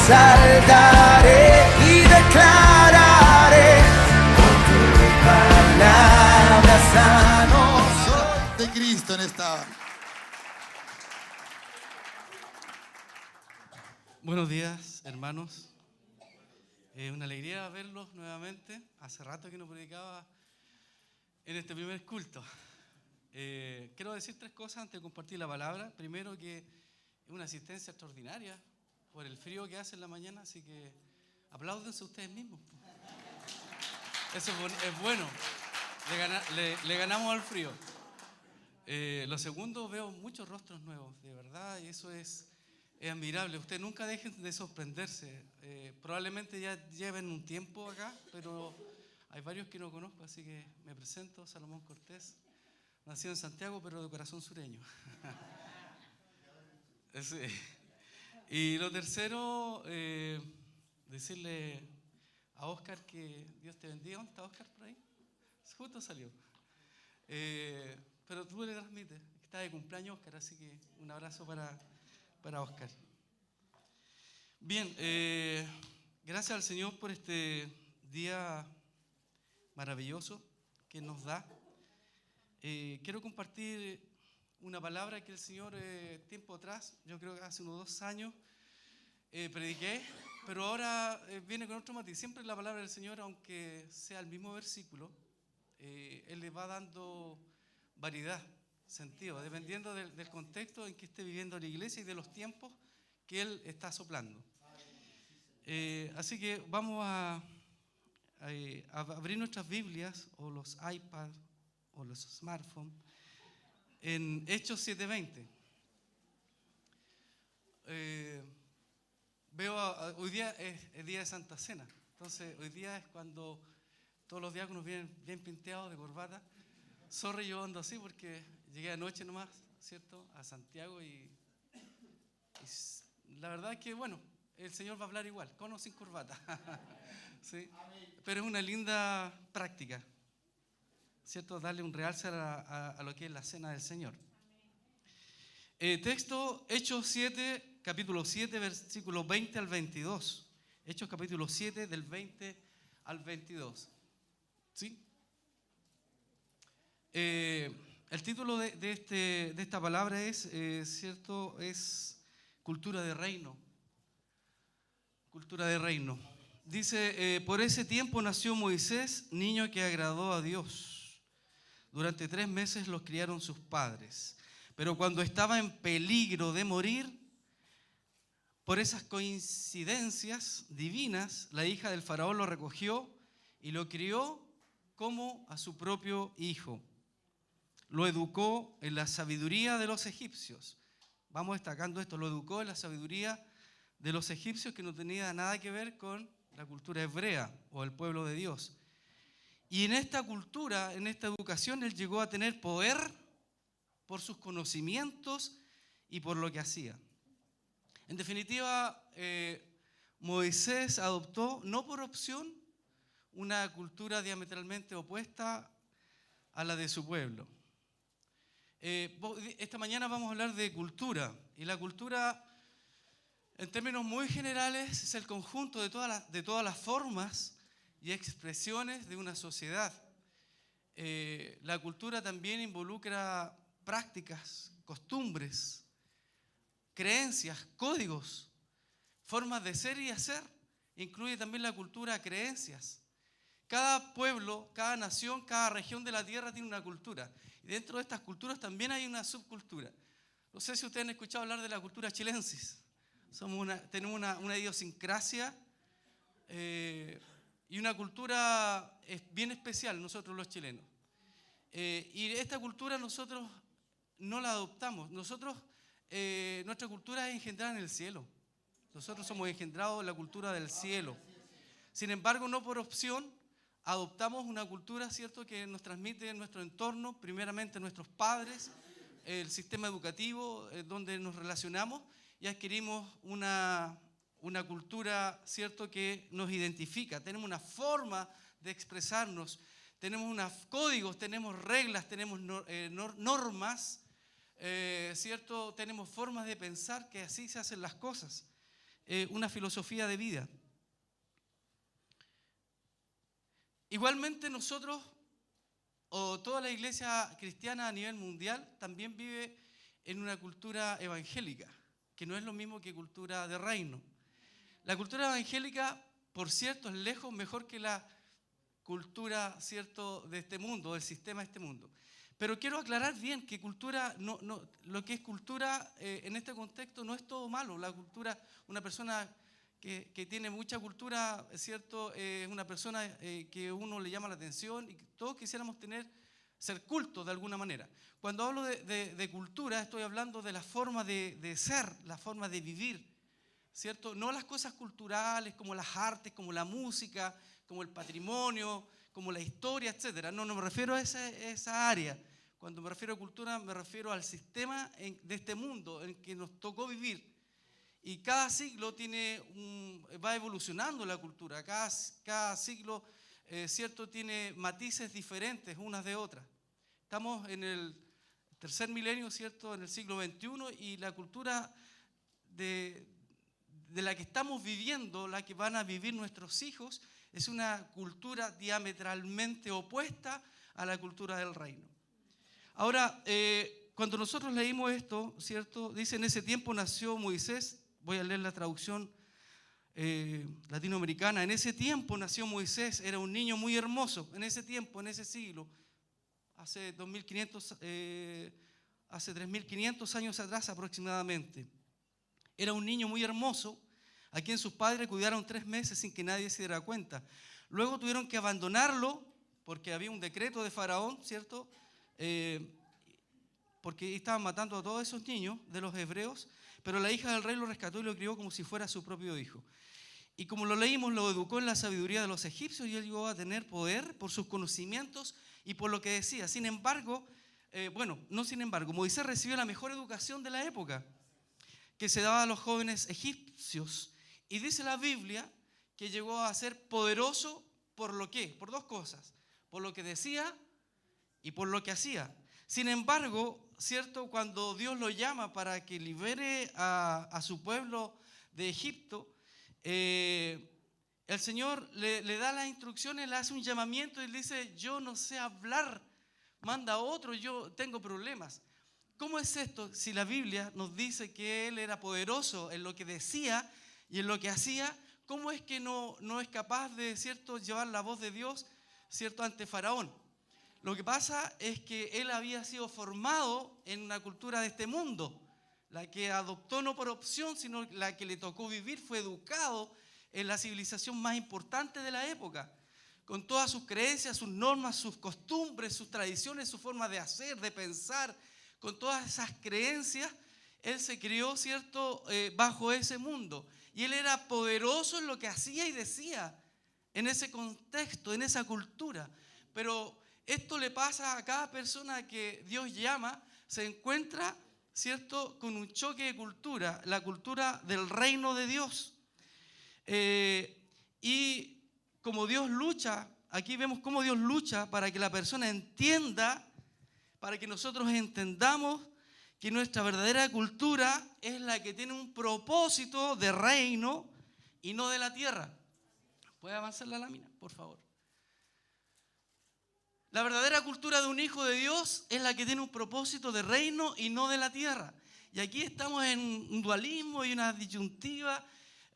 exaltaré y declararé con tu palabra sano soy. De Cristo en esta hora. Buenos días, hermanos. Una alegría verlos nuevamente. Hace rato que no predicaba en este primer culto. Quiero decir tres cosas antes de compartir la palabra. Primero, que es una asistencia extraordinaria por el frío que hace en la mañana, así que apláudense ustedes mismos. Eso es bueno. Le ganamos al frío. Lo segundo, veo muchos rostros nuevos, de verdad, y eso es admirable. Ustedes nunca dejen de sorprenderse. Probablemente ya lleven un tiempo acá, pero hay varios que no conozco, así que me presento, Salomón Cortés, nacido en Santiago, pero de corazón sureño. Sí. Y lo tercero, decirle a Oscar que Dios te bendiga. ¿Dónde está Oscar por ahí? Justo salió. Pero tú le transmites, está de cumpleaños Oscar, así que un abrazo para Oscar. Bien, gracias al Señor por este día maravilloso que nos da. Quiero compartir una palabra que el Señor tiempo atrás, yo creo que hace unos 2 años, prediqué, pero ahora viene con otro matiz. Siempre la palabra del Señor, aunque sea el mismo versículo, Él le va dando variedad, sentido, dependiendo del contexto en que esté viviendo la iglesia y de los tiempos que Él está soplando. Así que vamos a abrir nuestras Biblias o los iPads o los smartphones en Hechos 7:20. Hoy día es el día de Santa Cena, entonces hoy día es cuando todos los diáconos vienen bien pinteados de corbata. Sorry, yo ando así porque llegué anoche nomás, ¿cierto?, a Santiago y la verdad es que, bueno, el Señor va a hablar igual, con o sin corbata. ¿Sí? Pero es una linda práctica, ¿cierto?, darle un realce a lo que es la cena del Señor. Texto, Hechos 7, capítulo 7, versículos 20 al 22. Hechos capítulo 7, del 20 al 22. ¿Sí? El título de esta palabra es, ¿cierto?, es cultura de reino. Cultura de reino. Dice, por ese tiempo nació Moisés, niño que agradó a Dios. Durante 3 meses los criaron sus padres. Pero cuando estaba en peligro de morir, por esas coincidencias divinas, la hija del faraón lo recogió y lo crió como a su propio hijo. Lo educó en la sabiduría de los egipcios. Vamos destacando esto, lo educó en la sabiduría de los egipcios, que no tenía nada que ver con la cultura hebrea o el pueblo de Dios. Y en esta cultura, en esta educación, él llegó a tener poder por sus conocimientos y por lo que hacía. En definitiva, Moisés adoptó, no por opción, una cultura diametralmente opuesta a la de su pueblo. Esta mañana vamos a hablar de cultura, y la cultura, en términos muy generales, es el conjunto de todas las formas y expresiones de una sociedad. La cultura también involucra prácticas, costumbres, creencias, códigos, formas de ser y hacer. Incluye también la cultura creencias. Cada pueblo, cada nación, cada región de la tierra tiene una cultura. Y dentro de estas culturas también hay una subcultura. No sé si ustedes han escuchado hablar de la cultura chilensis. Tenemos una idiosincrasia y una cultura bien especial nosotros los chilenos. Y esta cultura nosotros no la adoptamos. Nuestra cultura es engendrada en el cielo. Nosotros somos engendrados en la cultura del cielo. Sin embargo, no por opción, adoptamos una cultura, ¿cierto?, que nos transmite en nuestro entorno, primeramente nuestros padres, el sistema educativo donde nos relacionamos, y adquirimos una cultura, ¿cierto?, que nos identifica. Tenemos una forma de expresarnos, tenemos unos códigos, tenemos reglas, tenemos normas, ¿cierto? Tenemos formas de pensar que así se hacen las cosas. una filosofía de vida. Igualmente nosotros, o toda la iglesia cristiana a nivel mundial, también vive en una cultura evangélica, que no es lo mismo que cultura de reino. La cultura evangélica, por cierto, es lejos mejor que la cultura, cierto, de este mundo, del sistema de este mundo. Pero quiero aclarar bien que cultura, lo que es cultura en este contexto no es todo malo. La cultura, una persona que tiene mucha cultura, es cierto, es una persona que uno le llama la atención y que todos quisiéramos ser cultos de alguna manera. Cuando hablo de cultura, estoy hablando de la forma de ser, la forma de vivir, ¿cierto? No las cosas culturales como las artes, como la música, como el patrimonio, como la historia, etc. No me refiero a esa área. Cuando me refiero a cultura, me refiero al sistema de este mundo en que nos tocó vivir. Y cada siglo va evolucionando la cultura. Cada siglo, ¿cierto?, tiene matices diferentes unas de otras. Estamos en el tercer milenio, ¿cierto?, en el siglo XXI, y la cultura de la que estamos viviendo, la que van a vivir nuestros hijos, es una cultura diametralmente opuesta a la cultura del reino. Ahora, cuando nosotros leímos esto, ¿cierto?, dice: en ese tiempo nació Moisés. Voy a leer la traducción latinoamericana. En ese tiempo nació Moisés, era un niño muy hermoso. En ese tiempo, en ese siglo, hace 3.500 años atrás aproximadamente. Era un niño muy hermoso, a quien sus padres cuidaron 3 meses sin que nadie se diera cuenta. Luego tuvieron que abandonarlo porque había un decreto de Faraón, ¿cierto? Porque estaban matando a todos esos niños de los hebreos, pero la hija del rey lo rescató y lo crió como si fuera su propio hijo. Y como lo leímos, lo educó en la sabiduría de los egipcios y él llegó a tener poder por sus conocimientos y por lo que decía. Sin embargo, Moisés recibió la mejor educación de la época que se daba a los jóvenes egipcios. Y dice la Biblia que llegó a ser poderoso ¿por lo qué? Por 2 cosas: por lo que decía y por lo que hacía. Sin embargo, ¿cierto?, cuando Dios lo llama para que libere a su pueblo de Egipto, el Señor le da las instrucciones, le hace un llamamiento y le dice: yo no sé hablar, manda a otro, yo tengo problemas. ¿Cómo es esto si la Biblia nos dice que él era poderoso en lo que decía y en lo que hacía? ¿Cómo es que no es capaz de, ¿cierto?, llevar la voz de Dios, ¿cierto?, ante Faraón? Lo que pasa es que él había sido formado en una cultura de este mundo, la que adoptó no por opción, sino la que le tocó vivir. Fue educado en la civilización más importante de la época, con todas sus creencias, sus normas, sus costumbres, sus tradiciones, su forma de hacer, de pensar. Con todas esas creencias, él se crió, ¿cierto?, bajo ese mundo. Y él era poderoso en lo que hacía y decía, en ese contexto, en esa cultura. Pero esto le pasa a cada persona que Dios llama, se encuentra, ¿cierto?, con un choque de cultura, la cultura del reino de Dios. Y como Dios lucha, aquí vemos cómo Dios lucha para que la persona entienda, para que nosotros entendamos que nuestra verdadera cultura es la que tiene un propósito de reino y no de la tierra. ¿Puede avanzar la lámina, por favor? La verdadera cultura de un hijo de Dios es la que tiene un propósito de reino y no de la tierra. Y aquí estamos en un dualismo y una disyuntiva,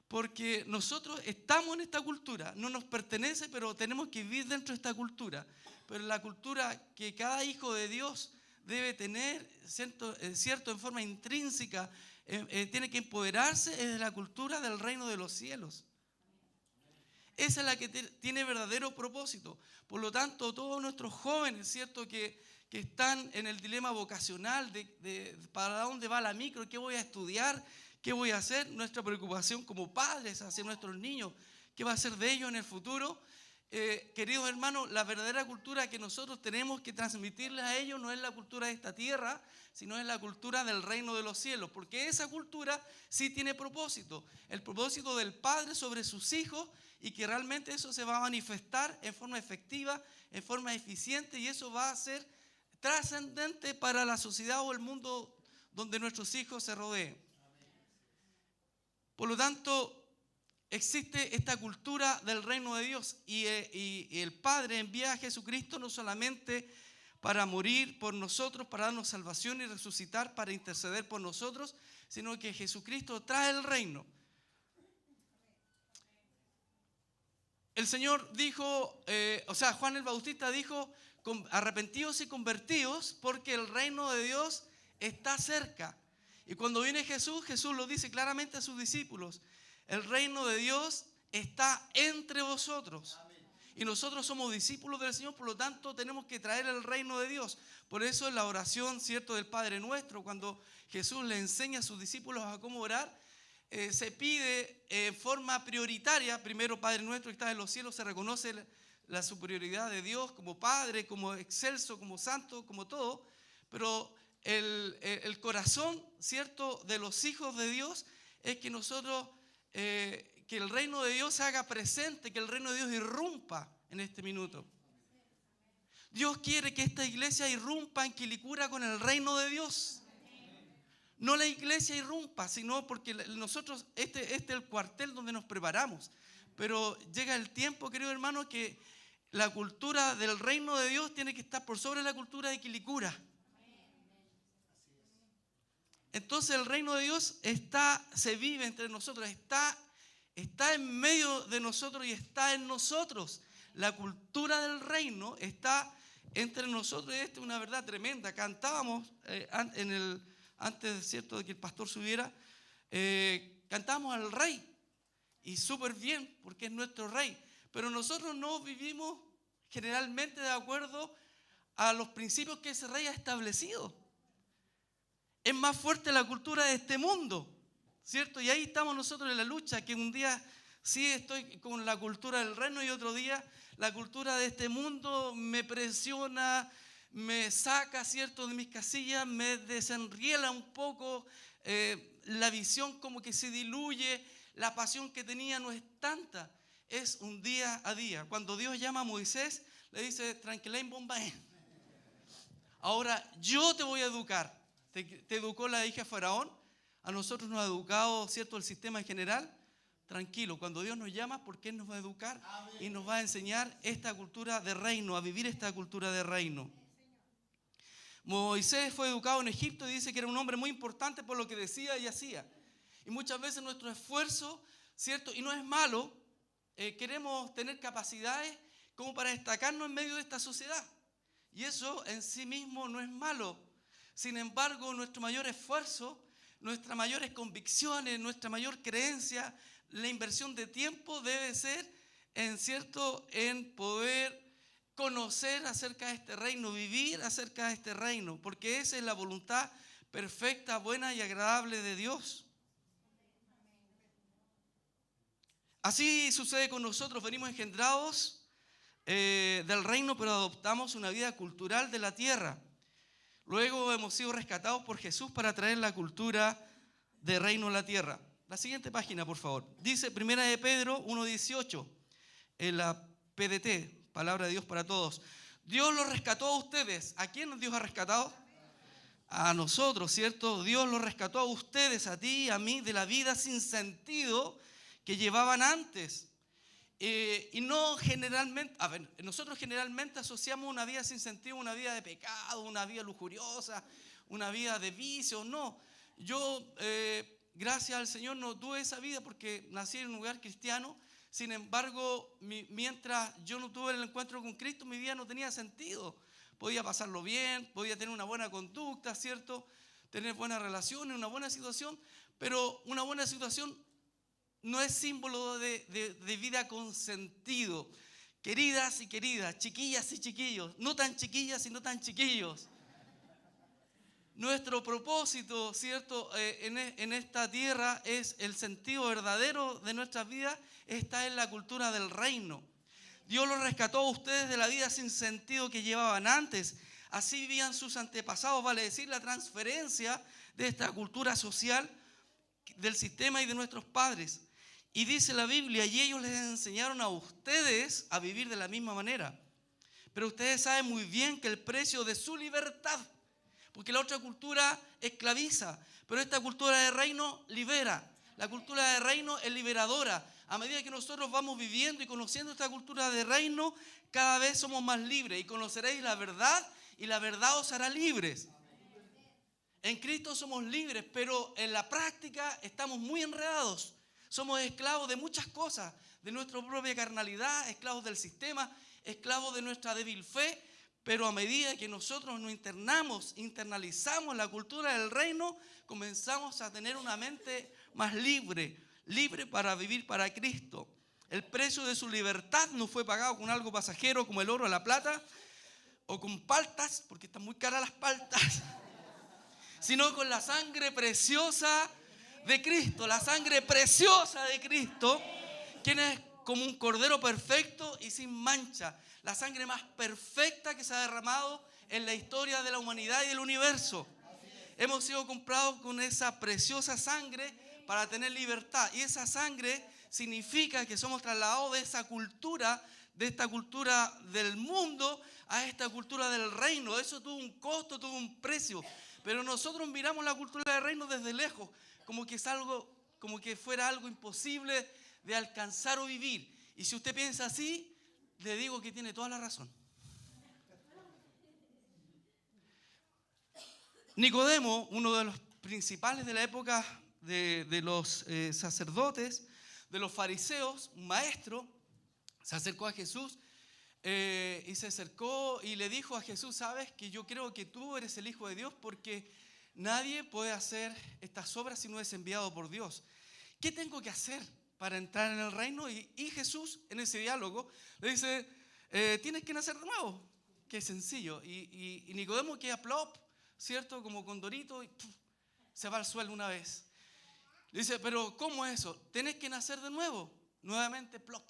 porque nosotros estamos en esta cultura, no nos pertenece, pero tenemos que vivir dentro de esta cultura. Pero la cultura que cada hijo de Dios debe tener, cierto, en forma intrínseca, tiene que empoderarse, es de la cultura del reino de los cielos. Esa es la que tiene verdadero propósito. Por lo tanto, todos nuestros jóvenes, ¿cierto?, que están en el dilema vocacional de para dónde va la micro, qué voy a estudiar, qué voy a hacer, nuestra preocupación como padres hacia nuestros niños, qué va a ser de ellos en el futuro. Queridos hermanos, la verdadera cultura que nosotros tenemos que transmitirles a ellos no es la cultura de esta tierra, sino es la cultura del reino de los cielos, porque esa cultura sí tiene propósito, el propósito del Padre sobre sus hijos, y que realmente eso se va a manifestar en forma efectiva, en forma eficiente, y eso va a ser trascendente para la sociedad o el mundo donde nuestros hijos se rodeen. Por lo tanto, existe esta cultura del reino de Dios y el Padre envía a Jesucristo no solamente para morir por nosotros, para darnos salvación y resucitar, para interceder por nosotros, sino que Jesucristo trae el reino. El Señor dijo, Juan el Bautista dijo, arrepentidos y convertidos porque el reino de Dios está cerca. Y cuando viene Jesús, Jesús lo dice claramente a sus discípulos, el reino de Dios está entre vosotros. Y nosotros somos discípulos del Señor, por lo tanto tenemos que traer el reino de Dios. Por eso en la oración, ¿cierto?, del Padre Nuestro, cuando Jesús le enseña a sus discípulos a cómo orar, se pide en forma prioritaria, primero Padre Nuestro que estás en los cielos, se reconoce la superioridad de Dios como Padre, como excelso, como santo, como todo, pero el corazón, ¿cierto?, de los hijos de Dios es que nosotros, que el reino de Dios se haga presente, que el reino de Dios irrumpa en este minuto. Dios quiere que esta iglesia irrumpa en Quilicura con el reino de Dios. No la iglesia irrumpa, sino porque nosotros, este es el cuartel donde nos preparamos. Pero llega el tiempo, querido hermano, que la cultura del reino de Dios tiene que estar por sobre la cultura de Quilicura. Entonces el reino de Dios se vive entre nosotros, está en medio de nosotros y está en nosotros. La cultura del reino está entre nosotros y esta es una verdad tremenda. Cantábamos antes, ¿cierto?, de que el pastor subiera, cantábamos al rey y súper bien porque es nuestro rey, pero nosotros no vivimos generalmente de acuerdo a los principios que ese rey ha establecido. Es más fuerte la cultura de este mundo, ¿cierto? Y ahí estamos nosotros en la lucha, que un día sí estoy con la cultura del reino y otro día la cultura de este mundo me presiona, me saca, ¿cierto?, de mis casillas, me desenriela un poco, la visión como que se diluye, la pasión que tenía no es tanta, es un día a día. Cuando Dios llama a Moisés, le dice, tranquilain bombaen. Ahora yo te voy a educar. Te educó la hija de Faraón, a nosotros nos ha educado, ¿cierto?, el sistema en general. Tranquilo, cuando Dios nos llama, porque Él nos va a educar y nos va a enseñar esta cultura de reino, a vivir esta cultura de reino. Moisés fue educado en Egipto y dice que era un hombre muy importante por lo que decía y hacía. Y muchas veces nuestro esfuerzo, ¿cierto?, y no es malo, queremos tener capacidades como para destacarnos en medio de esta sociedad. Y eso en sí mismo no es malo. Sin embargo, nuestro mayor esfuerzo, nuestras mayores convicciones, nuestra mayor creencia, la inversión de tiempo debe ser en poder conocer acerca de este reino, vivir acerca de este reino, porque esa es la voluntad perfecta, buena y agradable de Dios. Así sucede con nosotros, venimos engendrados del reino, pero adoptamos una vida cultural de la tierra. Luego hemos sido rescatados por Jesús para traer la cultura de reino a la tierra. La siguiente página, por favor. Dice 1 de Pedro 1:18, en la PDT, Palabra de Dios para Todos. Dios los rescató a ustedes. ¿A quién Dios ha rescatado? A nosotros, ¿cierto? Dios los rescató a ustedes, a ti, a mí, de la vida sin sentido que llevaban antes. Y no generalmente, nosotros generalmente asociamos una vida sin sentido, una vida de pecado, una vida lujuriosa, una vida de vicios. No, yo, gracias al Señor, no tuve esa vida porque nací en un lugar cristiano. Sin embargo, mientras yo no tuve el encuentro con Cristo, mi vida no tenía sentido. Podía pasarlo bien, podía tener una buena conducta, ¿cierto? Tener buenas relaciones, una buena situación, pero una buena situación no es símbolo de vida con sentido. Queridas y queridas, chiquillas y chiquillos, no tan chiquillas y no tan chiquillos. Nuestro propósito, ¿cierto?, en esta tierra es el sentido verdadero de nuestras vidas, está en la cultura del reino. Dios los rescató a ustedes de la vida sin sentido que llevaban antes. Así vivían sus antepasados, vale decir, la transferencia de esta cultura social del sistema y de nuestros padres. Y dice la Biblia, y ellos les enseñaron a ustedes a vivir de la misma manera. Pero ustedes saben muy bien que el precio de su libertad, porque la otra cultura esclaviza, pero esta cultura de reino libera. La cultura de reino es liberadora. A medida que nosotros vamos viviendo y conociendo esta cultura de reino, cada vez somos más libres. Y conoceréis la verdad, y la verdad os hará libres. En Cristo somos libres, pero en la práctica estamos muy enredados. Somos esclavos de muchas cosas, de nuestra propia carnalidad, esclavos del sistema, esclavos de nuestra débil fe. Pero a medida que nosotros nos internalizamos la cultura del reino, comenzamos a tener una mente más libre para vivir para Cristo. El precio de su libertad no fue pagado con algo pasajero como el oro o la plata, o con paltas, porque están muy caras las paltas, sino con la sangre preciosa de Cristo. La sangre preciosa de Cristo, quien es como un cordero perfecto y sin mancha. La sangre más perfecta que se ha derramado en la historia de la humanidad y del universo. Hemos sido comprados con esa preciosa sangre para tener libertad. Y esa sangre significa que somos trasladados de esa cultura, de esta cultura del mundo, a esta cultura del reino. Eso tuvo un costo, tuvo un precio. Pero nosotros miramos la cultura del reino desde lejos, como que es algo, como que fuera algo imposible de alcanzar o vivir. Y si usted piensa así, le digo que tiene toda la razón. Nicodemo, uno de los principales de la época de los sacerdotes, de los fariseos, un maestro, se acercó a Jesús y se acercó y le dijo a Jesús: sabes que yo creo que tú eres el Hijo de Dios, porque nadie puede hacer estas obras si no es enviado por Dios. ¿Qué tengo que hacer para entrar en el reino? Y Jesús, en ese diálogo, le dice: tienes que nacer de nuevo. Qué sencillo. Y Nicodemo queda plop, ¿cierto? Como condorito, y se va al suelo una vez. Le dice: pero ¿cómo es eso? Tienes que nacer de nuevo. Nuevamente plop.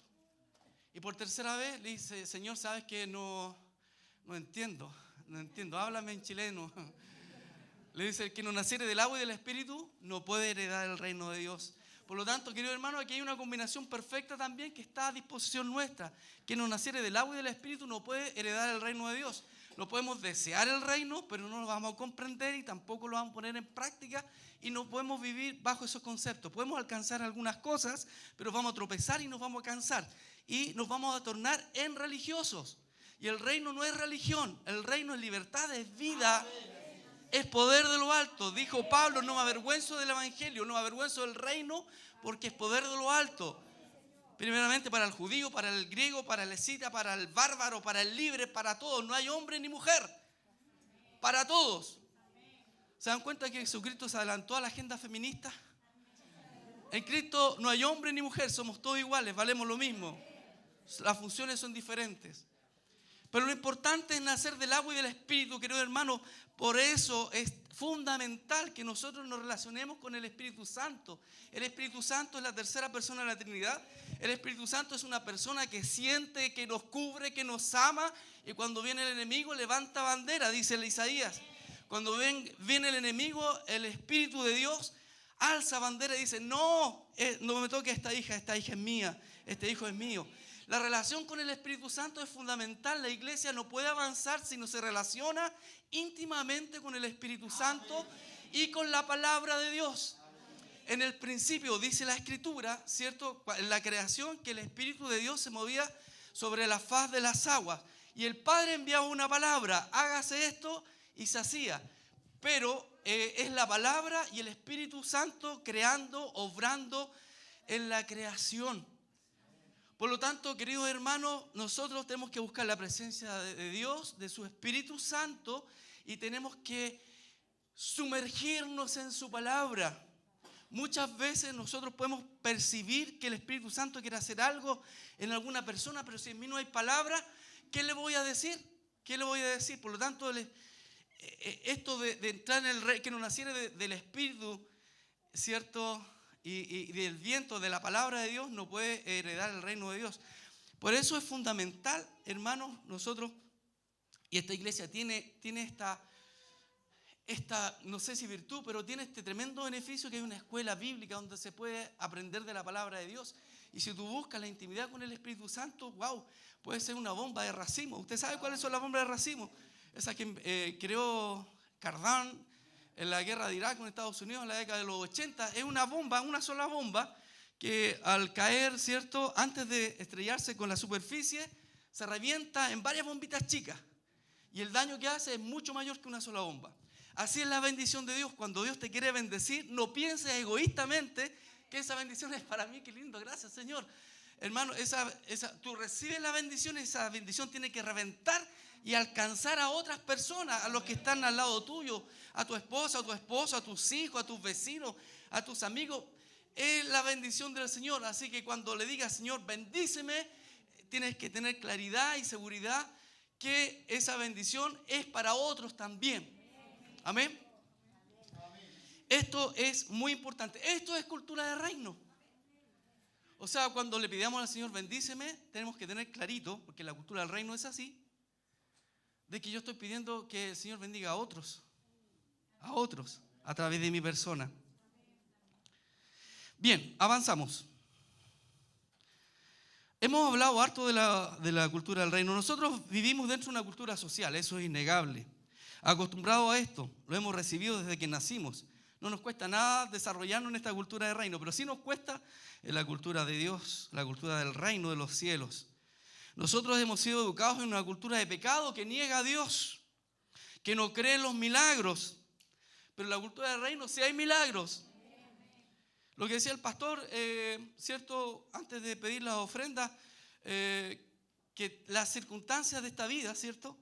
Y por tercera vez le dice: Señor, sabes que no entiendo, háblame en chileno. Le dice: el que no naciere del agua y del espíritu no puede heredar el reino de Dios. Por lo tanto, querido hermano, aquí hay una combinación perfecta también que está a disposición nuestra. Que no naciere del agua y del espíritu no puede heredar el reino de Dios. No podemos desear el reino, pero no lo vamos a comprender y tampoco lo vamos a poner en práctica, y no podemos vivir bajo esos conceptos. Podemos alcanzar algunas cosas, pero vamos a tropezar y nos vamos a cansar y nos vamos a tornar en religiosos. Y el reino no es religión, el reino es libertad, es vida, es poder de lo alto. Dijo Pablo: no me avergüenzo del evangelio, no me avergüenzo del reino, porque es poder de lo alto. Primeramente para el judío, para el griego, para el escita, para el bárbaro, para el libre, para todos. No hay hombre ni mujer, para todos. ¿Se dan cuenta que Jesucristo se adelantó a la agenda feminista? En Cristo no hay hombre ni mujer, somos todos iguales, valemos lo mismo. Las funciones son diferentes. Pero lo importante es nacer del agua y del espíritu, querido hermano. Por eso es fundamental que nosotros nos relacionemos con el Espíritu Santo. El Espíritu Santo es la tercera persona de la Trinidad. El Espíritu Santo es una persona que siente, que nos cubre, que nos ama. Y cuando viene el enemigo, levanta bandera, dice el Isaías. Cuando viene el enemigo, el Espíritu de Dios alza bandera y dice: no me toque esta hija es mía, este hijo es mío. La relación con el Espíritu Santo es fundamental. La iglesia no puede avanzar si no se relaciona íntimamente con el Espíritu Santo y con la palabra de Dios. En el principio dice la Escritura, ¿cierto?, en la creación, que el Espíritu de Dios se movía sobre la faz de las aguas. Y el Padre enviaba una palabra: hágase esto, y se hacía. Pero es la palabra y el Espíritu Santo creando, obrando en la creación. Por lo tanto, queridos hermanos, nosotros tenemos que buscar la presencia de Dios, de su Espíritu Santo, y tenemos que sumergirnos en su palabra. Muchas veces nosotros podemos percibir que el Espíritu Santo quiere hacer algo en alguna persona, pero si en mí no hay palabra, ¿qué le voy a decir? ¿Qué le voy a decir? Por lo tanto, esto de entrar en el rey, que no naciera del Espíritu, ¿cierto?, y del viento de la palabra de Dios, no puede heredar el reino de Dios. Por eso es fundamental, hermanos, nosotros, y esta iglesia tiene esta, no sé si virtud, pero tiene este tremendo beneficio, que hay una escuela bíblica donde se puede aprender de la palabra de Dios. Y si tú buscas la intimidad con el Espíritu Santo, wow, puede ser una bomba de racimo. ¿Usted sabe cuáles son las bombas de racimo? Esa que creó Cardán, en la guerra de Irak con Estados Unidos en la década de los 80. Es una bomba, una sola bomba, que al caer, ¿cierto?, antes de estrellarse con la superficie, se revienta en varias bombitas chicas. Y el daño que hace es mucho mayor que una sola bomba. Así es la bendición de Dios. Cuando Dios te quiere bendecir, no pienses egoístamente que esa bendición es para mí. Qué lindo, gracias Señor. Hermano, tú recibes la bendición y esa bendición tiene que reventar y alcanzar a otras personas, a los que están al lado tuyo, a tu esposa, a tu esposo, a tus hijos, a tus vecinos, a tus amigos. Es la bendición del Señor. Así que cuando le digas, Señor, bendíceme, tienes que tener claridad y seguridad que esa bendición es para otros también. Amén. Esto es muy importante. Esto es cultura de reino. O sea, cuando le pidamos al Señor bendíceme, tenemos que tener clarito, porque la cultura del reino es así, de que yo estoy pidiendo que el Señor bendiga a otros, a través de mi persona. Bien, avanzamos. Hemos hablado harto de la cultura del reino. Nosotros vivimos dentro de una cultura social, eso es innegable. Acostumbrados a esto, lo hemos recibido desde que nacimos. No nos cuesta nada desarrollarnos en esta cultura del reino, pero sí nos cuesta en la cultura de Dios, la cultura del reino de los cielos. Nosotros hemos sido educados en una cultura de pecado que niega a Dios, que no cree en los milagros. Pero en la cultura del reino sí hay milagros. Lo que decía el pastor, ¿cierto? Antes de pedir las ofrendas, que las circunstancias de esta vida, ¿cierto?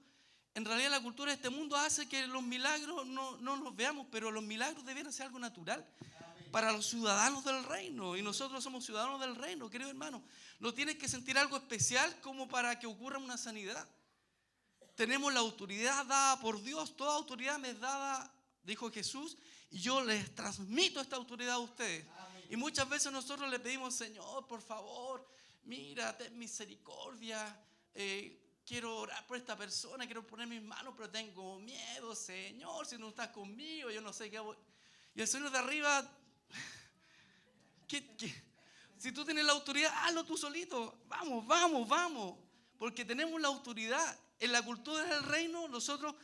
En realidad la cultura de este mundo hace que los milagros no los veamos, pero los milagros debieran ser algo natural para los ciudadanos del reino. Y nosotros somos ciudadanos del reino, querido hermano. No tienes que sentir algo especial como para que ocurra una sanidad. Tenemos la autoridad dada por Dios. Toda autoridad me es dada, dijo Jesús, y yo les transmito esta autoridad a ustedes. Y muchas veces nosotros le pedimos, Señor, por favor, mira, ten misericordia, quiero orar por esta persona, quiero poner mis manos, pero tengo miedo, Señor, si no estás conmigo, yo no sé qué voy. Y el Señor de arriba, si tú tienes la autoridad, hazlo tú solito, vamos, porque tenemos la autoridad. En la cultura del reino nosotros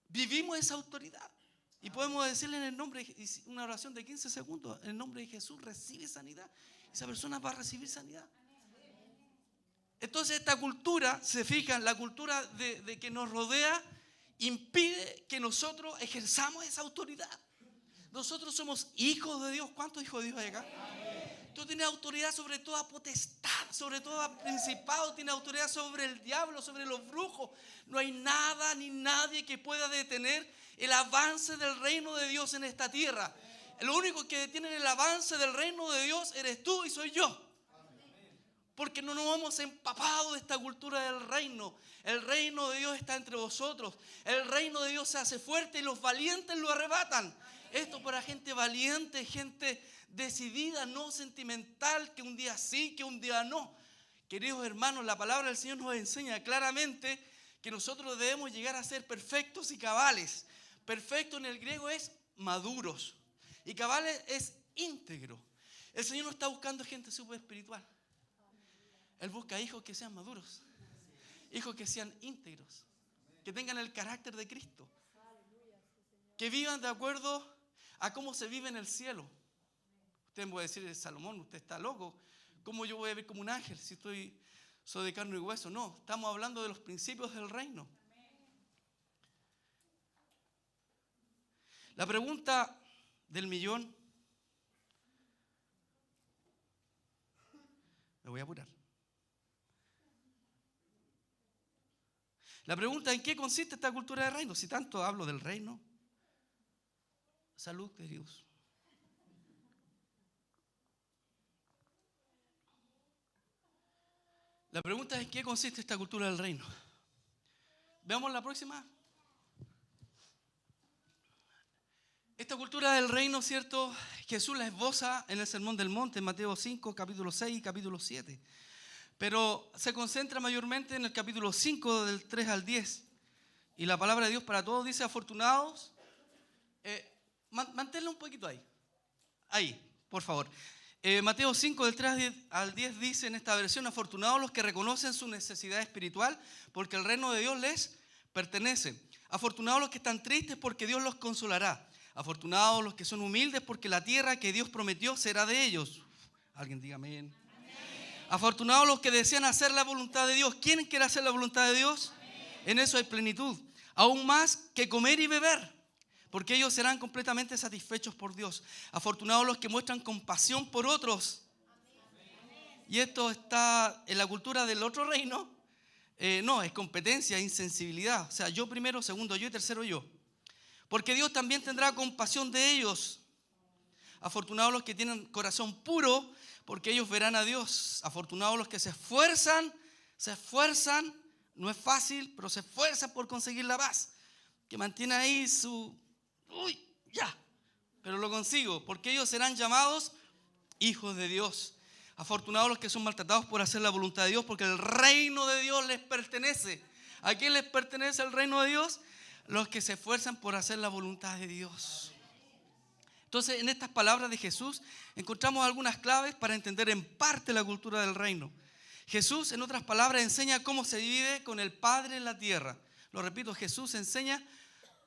vivimos esa autoridad. Y podemos decirle en el nombre, una oración de 15 segundos, en el nombre de Jesús, recibe sanidad. Esa persona va a recibir sanidad. Entonces esta cultura, se fijan, la cultura de que nos rodea, impide que nosotros ejerzamos esa autoridad. Nosotros somos hijos de Dios. ¿Cuántos hijos de Dios hay acá? Tú tienes autoridad sobre toda potestad, sobre todo principado, tienes autoridad sobre el diablo, sobre los brujos. No hay nada ni nadie que pueda detener el avance del reino de Dios en esta tierra. Lo único que detiene el avance del reino de Dios eres tú y soy yo. Porque no nos hemos empapado de esta cultura del reino. El reino de Dios está entre vosotros. El reino de Dios se hace fuerte y los valientes lo arrebatan. Esto para gente valiente, gente decidida, no sentimental, que un día sí, que un día no. Queridos hermanos, la palabra del Señor nos enseña claramente que nosotros debemos llegar a ser perfectos y cabales. Perfecto en el griego es maduros y cabales es íntegro. El Señor no está buscando gente súper espiritual. Él busca hijos que sean maduros, hijos que sean íntegros, que tengan el carácter de Cristo, que vivan de acuerdo a cómo se vive en el cielo. Usted me puede decir, Salomón, usted está loco. ¿Cómo yo voy a vivir como un ángel si soy de carne y hueso? No, estamos hablando de los principios del reino. La pregunta del millón, me voy a apurar. La pregunta, ¿en qué consiste esta cultura del reino? Si tanto hablo del reino. Salud, queridos. La pregunta es, ¿en qué consiste esta cultura del reino? Veamos la próxima. Esta cultura del reino, ¿cierto? Jesús la esboza en el Sermón del Monte, en Mateo 5, capítulo 6 y capítulo 7. Pero se concentra mayormente en el capítulo 5, del 3 al 10. Y la palabra de Dios para todos dice, afortunados. Manténla un poquito ahí. Ahí, por favor. Mateo 5, del 3 al 10 dice en esta versión, afortunados los que reconocen su necesidad espiritual, porque el reino de Dios les pertenece. Afortunados los que están tristes porque Dios los consolará. Afortunados los que son humildes porque la tierra que Dios prometió será de ellos. Alguien diga amén. Afortunados los que desean hacer la voluntad de Dios. ¿Quién quiere hacer la voluntad de Dios? En eso hay plenitud. Aún más que comer y beber, porque ellos serán completamente satisfechos por Dios. Afortunados los que muestran compasión por otros. Y esto está en la cultura del otro reino. No, es competencia, insensibilidad. O sea, yo primero, segundo yo y tercero yo. Porque Dios también tendrá compasión de ellos. Afortunados los que tienen corazón puro, porque ellos verán a Dios. Afortunados los que se esfuerzan, no es fácil, pero se esfuerzan por conseguir la paz. Que mantiene ahí pero lo consigo, porque ellos serán llamados hijos de Dios. Afortunados los que son maltratados por hacer la voluntad de Dios, porque el reino de Dios les pertenece. ¿A quién les pertenece el reino de Dios? Los que se esfuerzan por hacer la voluntad de Dios. Entonces, en estas palabras de Jesús encontramos algunas claves para entender en parte la cultura del reino. Jesús, en otras palabras, enseña cómo se vive con el Padre en la tierra. Lo repito, Jesús enseña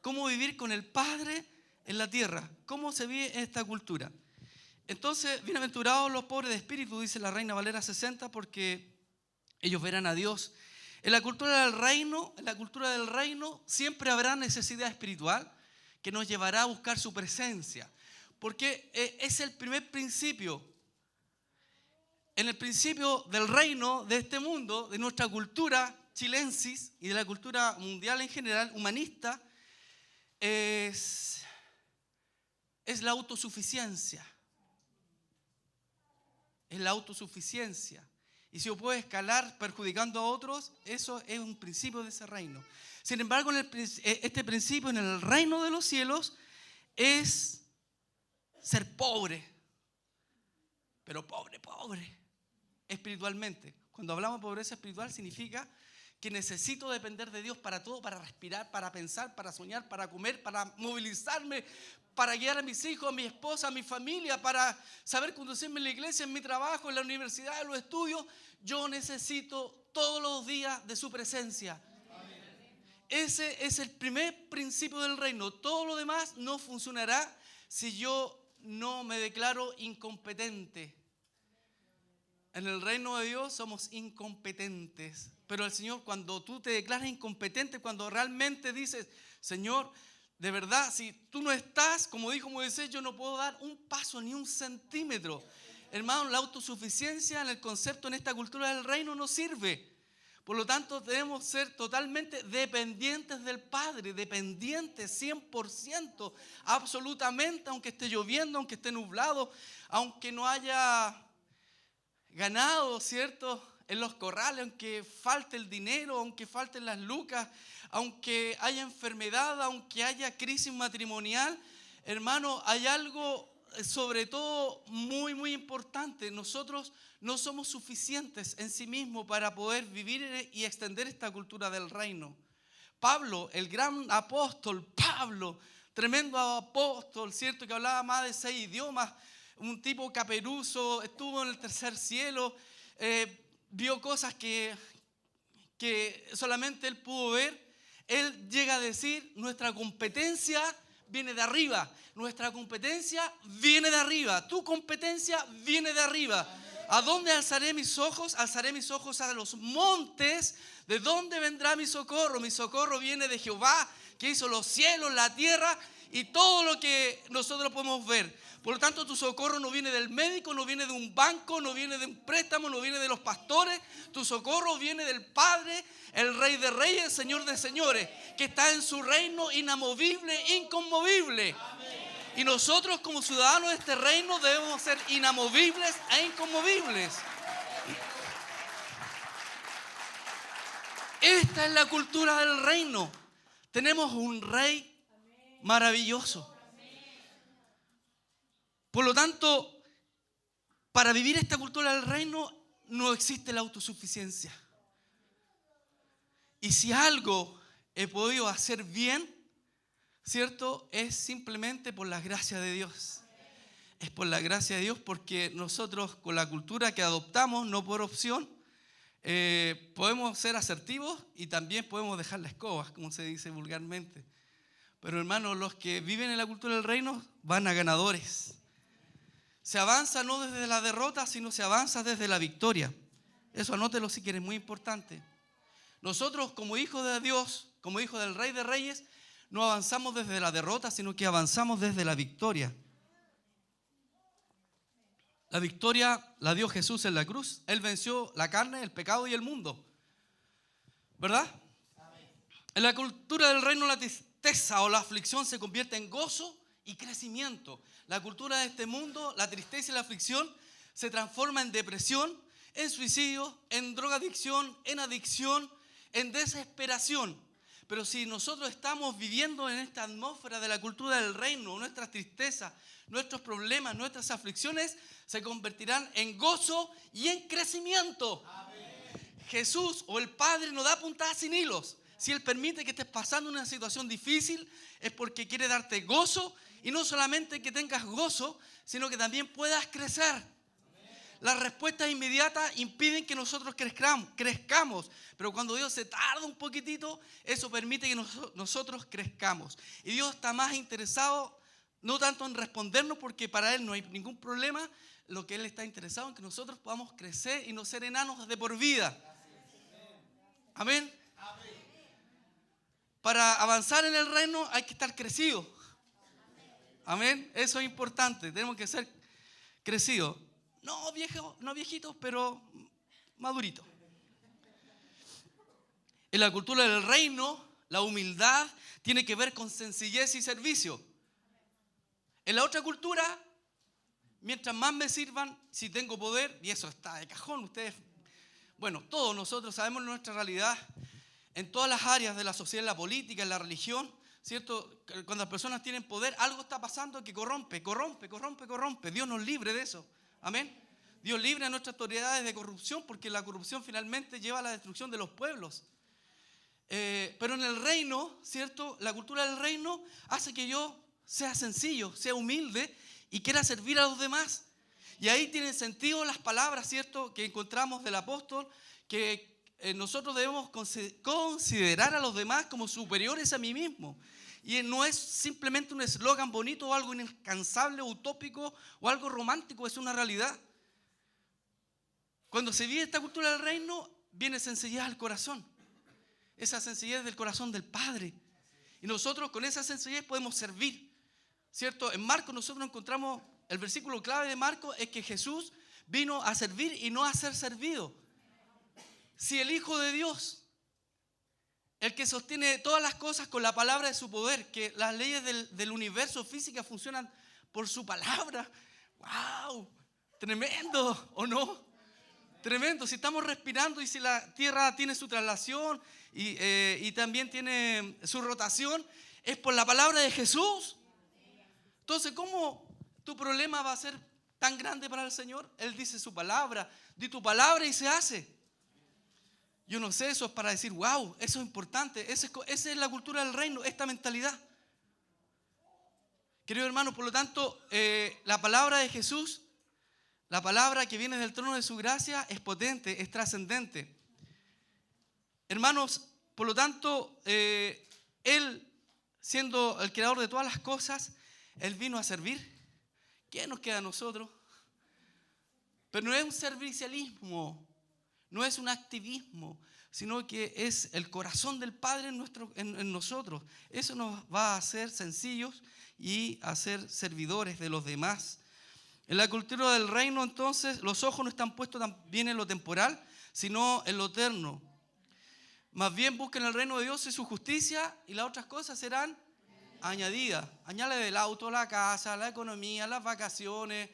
cómo vivir con el Padre en la tierra. Cómo se vive esta cultura. Entonces, bienaventurados los pobres de espíritu, dice la Reina Valera 60, porque ellos verán a Dios. En la cultura del reino siempre habrá necesidad espiritual que nos llevará a buscar su presencia. Porque es el primer principio. En el principio del reino de este mundo, de nuestra cultura chilensis y de la cultura mundial en general, humanista, es la autosuficiencia. Es la autosuficiencia. Y si yo puedo escalar perjudicando a otros, eso es un principio de ese reino. Sin embargo, este principio en el reino de los cielos es ser pobre. Pero pobre espiritualmente. Cuando hablamos de pobreza espiritual significa que necesito depender de Dios para todo, para respirar, para pensar, para soñar, para comer, para movilizarme, para guiar a mis hijos, a mi esposa, a mi familia, para saber conducirme en la iglesia, en mi trabajo, en la universidad, en los estudios. Yo necesito todos los días de su presencia. Ese es el primer principio del reino. Todo lo demás no funcionará si yo no me declaro incompetente. En el reino de Dios somos incompetentes. Pero el Señor, cuando tú te declaras incompetente, cuando realmente dices, Señor, de verdad, si tú no estás, como dijo Moisés, yo no puedo dar un paso ni un centímetro. Hermano, la autosuficiencia en el concepto, en esta cultura del reino, no sirve. Por lo tanto, debemos ser totalmente dependientes del Padre, dependientes 100%, absolutamente, aunque esté lloviendo, aunque esté nublado, aunque no haya ganado, ¿cierto?, en los corrales, aunque falte el dinero, aunque falten las lucas, aunque haya enfermedad, aunque haya crisis matrimonial. Hermano, hay algo sobre todo muy, muy importante. Nosotros no somos suficientes en sí mismos para poder vivir y extender esta cultura del reino. Pablo, el gran apóstol, tremendo apóstol, ¿cierto?, que hablaba más de 6 idiomas, un tipo caperuzo, estuvo en el tercer cielo, vio cosas que solamente él pudo ver. Él llega a decir, nuestra competencia viene de arriba. Nuestra competencia viene de arriba. Tu competencia viene de arriba. ¿A dónde alzaré mis ojos? Alzaré mis ojos a los montes. ¿De dónde vendrá mi socorro? Mi socorro viene de Jehová, que hizo los cielos, la tierra y todo lo que nosotros podemos ver. Por lo tanto, tu socorro no viene del médico, no viene de un banco, no viene de un préstamo, no viene de los pastores. Tu socorro viene del Padre, el Rey de Reyes, el Señor de Señores, que está en su reino inamovible, inconmovible. Y nosotros como ciudadanos de este reino debemos ser inamovibles e inconmovibles. Esta es la cultura del reino. Tenemos un rey maravilloso. Por lo tanto, para vivir esta cultura del reino no existe la autosuficiencia. Y si algo he podido hacer bien, ¿cierto?, es simplemente por la gracia de Dios. Es por la gracia de Dios, porque nosotros con la cultura que adoptamos, no por opción, Podemos ser asertivos y también podemos dejar la escoba, como se dice vulgarmente. Pero hermanos, los que viven en la cultura del reino van a ganadores. Se avanza no desde la derrota, sino se avanza desde la victoria. Eso anótelo si quieren, muy importante. Nosotros como hijos de Dios, como hijos del Rey de Reyes, no avanzamos desde la derrota, sino que avanzamos desde la victoria. La victoria la dio Jesús en la cruz. Él venció la carne, el pecado y el mundo. ¿Verdad? En la cultura del reino la tristeza o la aflicción se convierte en gozo y crecimiento. La cultura de este mundo, la tristeza y la aflicción se transforma en depresión, en suicidio, en drogadicción, en adicción, en desesperación. Pero si nosotros estamos viviendo en esta atmósfera de la cultura del reino, nuestras tristezas, nuestros problemas, nuestras aflicciones se convertirán en gozo y en crecimiento. Amén. Jesús o el Padre no da puntadas sin hilos. Si Él permite que estés pasando una situación difícil, es porque quiere darte gozo, y no solamente que tengas gozo, sino que también puedas crecer. Las respuestas inmediatas impiden que nosotros crezcamos, pero cuando Dios se tarda un poquitito, eso permite que nosotros crezcamos. Y Dios está más interesado no tanto en respondernos, porque para Él no hay ningún problema. Lo que Él está interesado en que nosotros podamos crecer y no ser enanos de por vida. Amén. Para avanzar en el reino hay que estar crecido. Amén. Eso es importante. Tenemos que ser crecidos. No viejitos, pero maduritos. En la cultura del reino, la humildad tiene que ver con sencillez y servicio. En la otra cultura, mientras más me sirvan, si tengo poder, y eso está de cajón, ustedes, bueno, todos nosotros sabemos nuestra realidad en todas las áreas de la sociedad, en la política, en la religión, ¿cierto? Cuando las personas tienen poder, algo está pasando que corrompe. Dios nos libre de eso. Amén. Dios libre a nuestras autoridades de corrupción, porque la corrupción finalmente lleva a la destrucción de los pueblos. Pero en el reino, ¿cierto? La cultura del reino hace que yo sea sencillo, sea humilde y quiera servir a los demás. Y ahí tienen sentido las palabras, ¿cierto?, que encontramos del apóstol, que nosotros debemos considerar a los demás como superiores a mí mismo. Y no es simplemente un eslogan bonito o algo inalcanzable, utópico o algo romántico, es una realidad. Cuando se vive esta cultura del reino, viene sencillez al corazón. Esa sencillez del corazón del Padre. Y nosotros con esa sencillez podemos servir, ¿cierto? En Marcos nosotros encontramos, el versículo clave de Marcos es que Jesús vino a servir y no a ser servido. Si el Hijo de Dios, el que sostiene todas las cosas con la palabra de su poder, que las leyes del universo física funcionan por su palabra, ¡wow! Tremendo, ¿o no? Tremendo. Si estamos respirando y si la tierra tiene su traslación y también tiene su rotación, es por la palabra de Jesús. Entonces, ¿cómo tu problema va a ser tan grande para el Señor? Él dice su palabra, di tu palabra y se hace. Yo no sé, eso es para decir, wow, eso es importante. Esa es la cultura del reino, esta mentalidad. Queridos hermanos, por lo tanto, la palabra de Jesús, la palabra que viene del trono de su gracia, es potente, es trascendente. Hermanos, por lo tanto, Él, siendo el creador de todas las cosas, Él vino a servir. ¿Qué nos queda a nosotros? Pero no es un servicialismo, no es un activismo, sino que es el corazón del Padre en nosotros. Eso nos va a hacer sencillos y a ser servidores de los demás. En la cultura del reino, entonces, los ojos no están puestos también en lo temporal, sino en lo eterno. Más bien busquen el reino de Dios y su justicia, y las otras cosas serán añadidas. Añade el auto, la casa, la economía, las vacaciones,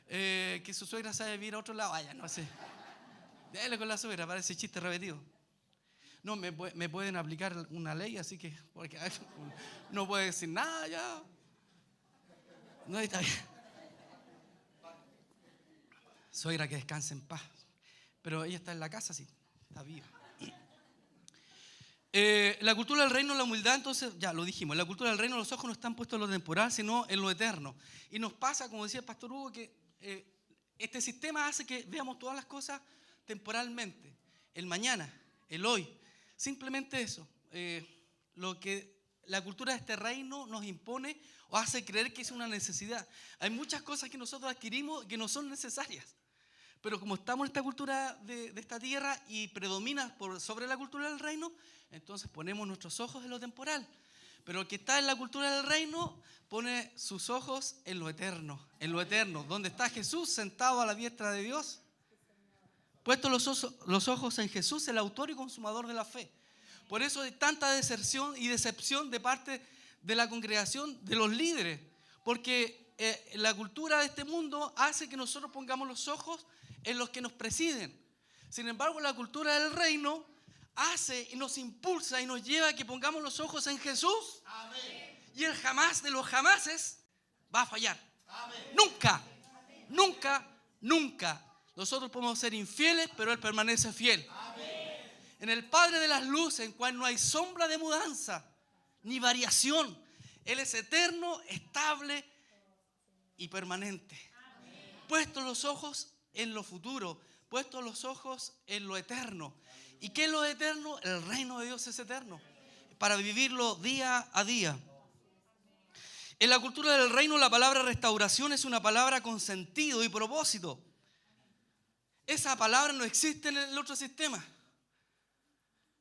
que su suegra sabe vivir a otro lado. Vaya, no sé. Dele con la suegra, parece chiste repetido. No, me pueden aplicar una ley, así que porque no puede decir nada ya. No, está bien. Suegra, que descanse en paz. Pero ella está en la casa, sí, está viva. La cultura del reino, la humildad, entonces, ya lo dijimos, en la cultura del reino los ojos no están puestos en lo temporal, sino en lo eterno. Y nos pasa, como decía el pastor Hugo, que este sistema hace que veamos todas las cosas temporalmente. el mañana, el hoy. Simplemente eso. Lo que la cultura de este reino nos impone o hace creer que es una necesidad. Hay muchas cosas que nosotros adquirimos que no son necesarias. Pero como estamos en esta cultura de esta tierra y predomina sobre la cultura del reino, entonces ponemos nuestros ojos en lo temporal. Pero el que está en la cultura del reino pone sus ojos en lo eterno, donde está Jesús sentado a la diestra de Dios. Puesto los ojos en Jesús, el autor y consumador de la fe. Por eso hay tanta deserción y decepción de parte de la congregación, de los líderes. Porque la cultura de este mundo hace que nosotros pongamos los ojos en los que nos presiden. Sin embargo, la cultura del reino hace y nos impulsa y nos lleva a que pongamos los ojos en Jesús. Amén. Y el jamás de los jamases va a fallar. Amén. Nunca, amén. Nunca, nunca. Nosotros podemos ser infieles, pero Él permanece fiel. Amén. En el Padre de las luces, en cual no hay sombra de mudanza ni variación. Él es eterno, estable y permanente. Amén. Puestos los ojos en lo futuro, puestos los ojos en lo eterno. ¿Y qué es lo eterno? El reino de Dios es eterno, para vivirlo día a día. En la cultura del reino, la palabra restauración es una palabra con sentido y propósito. Esa palabra no existe en el otro sistema.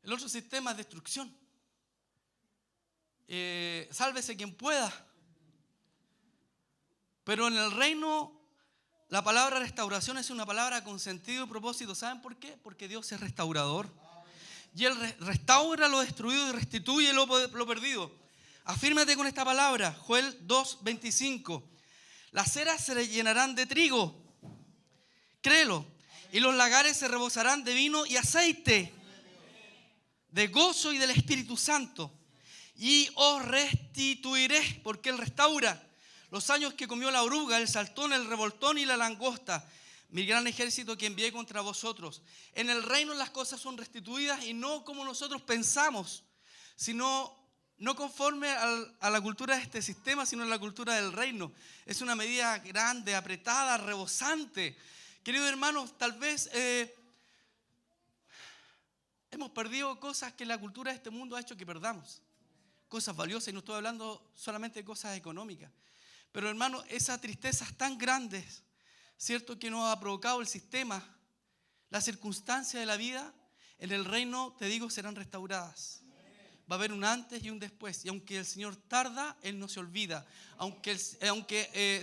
El otro sistema es destrucción. Sálvese quien pueda. Pero en el reino, la palabra restauración es una palabra con sentido y propósito. ¿Saben por qué? Porque Dios es restaurador. Y Él restaura lo destruido y restituye lo perdido. Afírmate con esta palabra. Joel 2:25. Las eras se llenarán de trigo. Créelo. Y los lagares se rebosarán de vino y aceite, de gozo y del Espíritu Santo. Y os restituiré, porque Él restaura los años que comió la oruga, el saltón, el revoltón y la langosta, mi gran ejército que envié contra vosotros. En el reino las cosas son restituidas y no como nosotros pensamos, sino no conforme a la cultura de este sistema, sino a la cultura del reino. Es una medida grande, apretada, rebosante. Queridos hermanos, tal vez hemos perdido cosas que la cultura de este mundo ha hecho que perdamos. Cosas valiosas, y no estoy hablando solamente de cosas económicas. Pero hermanos, esas tristezas tan grandes, ¿cierto?, que nos ha provocado el sistema, las circunstancias de la vida, en el reino, te digo, serán restauradas. Va a haber un antes y un después. Y aunque el Señor tarda, Él no se olvida. Aunque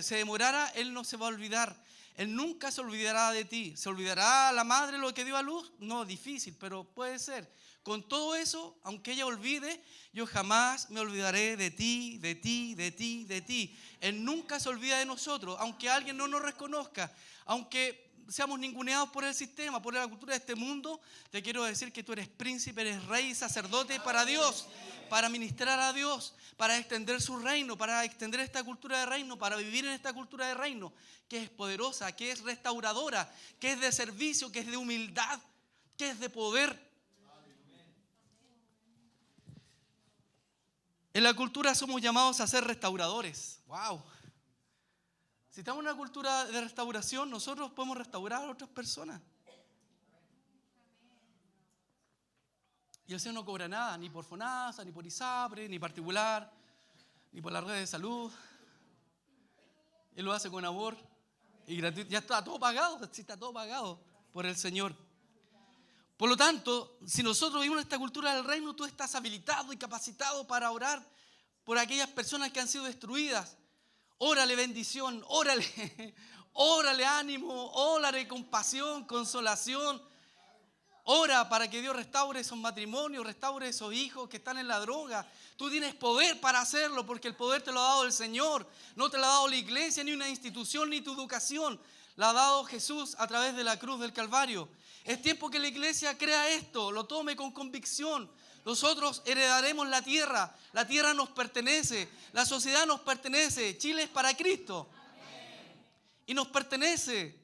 se demorara, Él no se va a olvidar. Él nunca se olvidará de ti. ¿Se olvidará la madre lo que dio a luz? No, difícil, pero puede ser. Con todo eso, aunque ella olvide, yo jamás me olvidaré de ti, de ti, de ti, de ti. Él nunca se olvida de nosotros, aunque alguien no nos reconozca, aunque seamos ninguneados por el sistema, por la cultura de este mundo. Te quiero decir que tú eres príncipe, eres rey y sacerdote para Dios, para ministrar a Dios, para extender su reino, para extender esta cultura de reino, para vivir en esta cultura de reino, que es poderosa, que es restauradora, que es de servicio, que es de humildad, que es de poder. En la cultura somos llamados a ser restauradores. ¡Wow! Si estamos en una cultura de restauración, nosotros podemos restaurar a otras personas. Y el Señor no cobra nada, ni por FONASA, ni por ISAPRE, ni particular, ni por las redes de salud. Él lo hace con amor y gratuito. Ya está todo pagado, está todo pagado por el Señor. Por lo tanto, si nosotros vivimos en esta cultura del reino, tú estás habilitado y capacitado para orar por aquellas personas que han sido destruidas. Órale bendición, órale ánimo, órale compasión, consolación. Ora para que Dios restaure esos matrimonios, restaure esos hijos que están en la droga. Tú tienes poder para hacerlo porque el poder te lo ha dado el Señor. No te lo ha dado la iglesia, ni una institución, ni tu educación. La ha dado Jesús a través de la cruz del Calvario. Es tiempo que la iglesia crea esto, lo tome con convicción. Nosotros heredaremos la tierra nos pertenece, la sociedad nos pertenece, Chile es para Cristo. Amén. Y nos pertenece,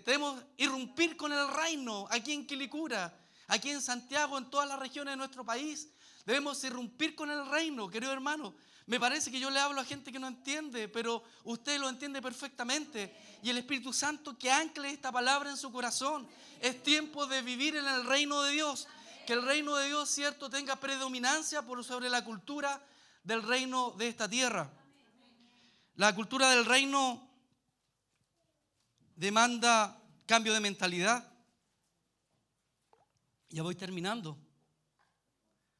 debemos irrumpir con el reino aquí en Quilicura, aquí en Santiago, en todas las regiones de nuestro país. Debemos irrumpir con el reino, querido hermano. Me parece que yo le hablo a gente que no entiende, pero usted lo entiende perfectamente. Y el Espíritu Santo que ancle esta palabra en su corazón. Es tiempo de vivir en el reino de Dios. Que el reino de Dios, cierto, tenga predominancia por sobre la cultura del reino de esta tierra. La cultura del reino demanda cambio de mentalidad. Ya voy terminando.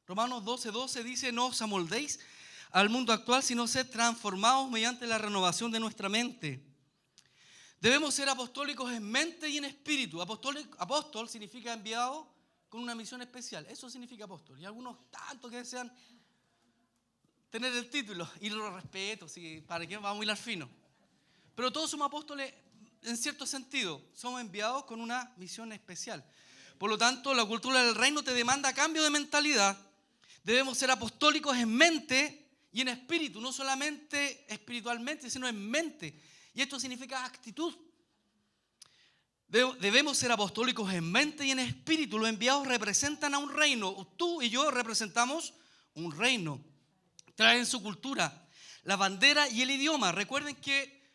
Romanos 12:12 dice: no os amoldéis al mundo actual, sino sed transformados mediante la renovación de nuestra mente. Debemos ser apostólicos en mente y en espíritu. Apóstol significa enviado con una misión especial. Eso significa apóstol. Y algunos tantos que desean tener el título, y lo respeto, ¿sí? ¿Para qué vamos a hilar fino? Pero todos somos apóstoles en cierto sentido. Somos enviados con una misión especial. Por lo tanto, la cultura del reino te demanda cambio de mentalidad. Debemos ser apostólicos en mente y en espíritu, no solamente espiritualmente, sino en mente. Y esto significa actitud. Debemos ser apostólicos en mente y en espíritu. Los enviados representan a un reino. Tú y yo representamos un reino. Traen su cultura, la bandera y el idioma. Recuerden que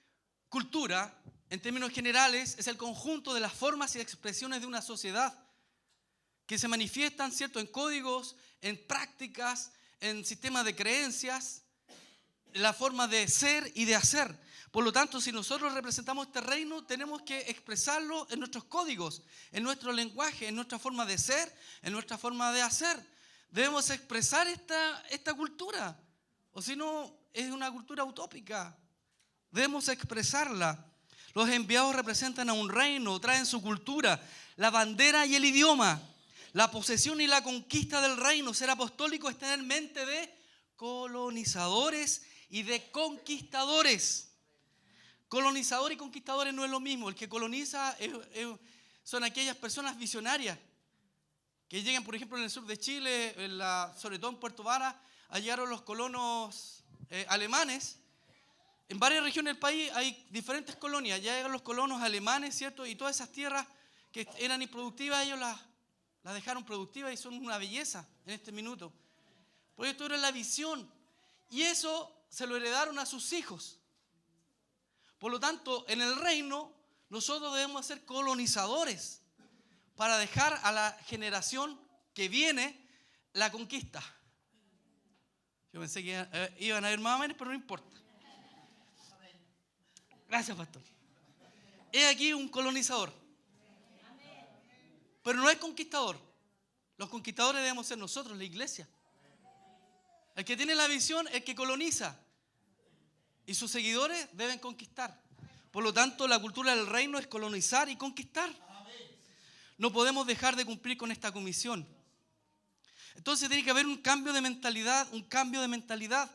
cultura, en términos generales, es el conjunto de las formas y expresiones de una sociedad que se manifiestan, ¿cierto?, en códigos, en prácticas, en sistemas de creencias, en la forma de ser y de hacer. Por lo tanto, si nosotros representamos este reino, tenemos que expresarlo en nuestros códigos, en nuestro lenguaje, en nuestra forma de ser, en nuestra forma de hacer. Debemos expresar esta cultura, o si no, es una cultura utópica. Debemos expresarla. Los enviados representan a un reino, traen su cultura, la bandera y el idioma, la posesión y la conquista del reino. Ser apostólico es tener mente de colonizadores y de conquistadores. Colonizador y conquistadores no es lo mismo. El que coloniza son aquellas personas visionarias que llegan, por ejemplo, en el sur de Chile, sobre todo en Puerto Vara. Allá llegaron los colonos alemanes. En varias regiones del país hay diferentes colonias. Ya llegan los colonos alemanes, ¿cierto? Y todas esas tierras que eran improductivas, ellos las dejaron productivas y son una belleza en este minuto. Porque esto era la visión. Y eso se lo heredaron a sus hijos. Por lo tanto, en el reino, nosotros debemos ser colonizadores para dejar a la generación que viene la conquista. Yo pensé que iban a haber más amenes, pero no importa. Gracias, pastor. He aquí un colonizador. Pero no es conquistador. Los conquistadores debemos ser nosotros, la iglesia. El que tiene la visión, el que coloniza. Y sus seguidores deben conquistar. Por lo tanto, la cultura del reino es colonizar y conquistar. No podemos dejar de cumplir con esta comisión. Entonces tiene que haber un cambio de mentalidad,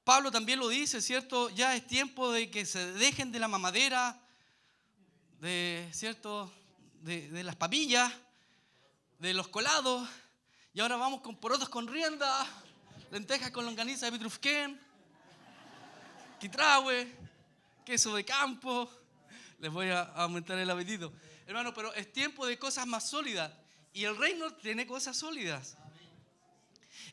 Pablo también lo dice, ¿cierto? Ya es tiempo de que se dejen de la mamadera, ¿cierto? De las papillas, de los colados. Y ahora vamos con porotos con rienda, lentejas con longaniza de Pitrufquén, quitrahue, queso de campo. Les voy a aumentar el apetito. Hermano, pero es tiempo de cosas más sólidas. Y el reino tiene cosas sólidas.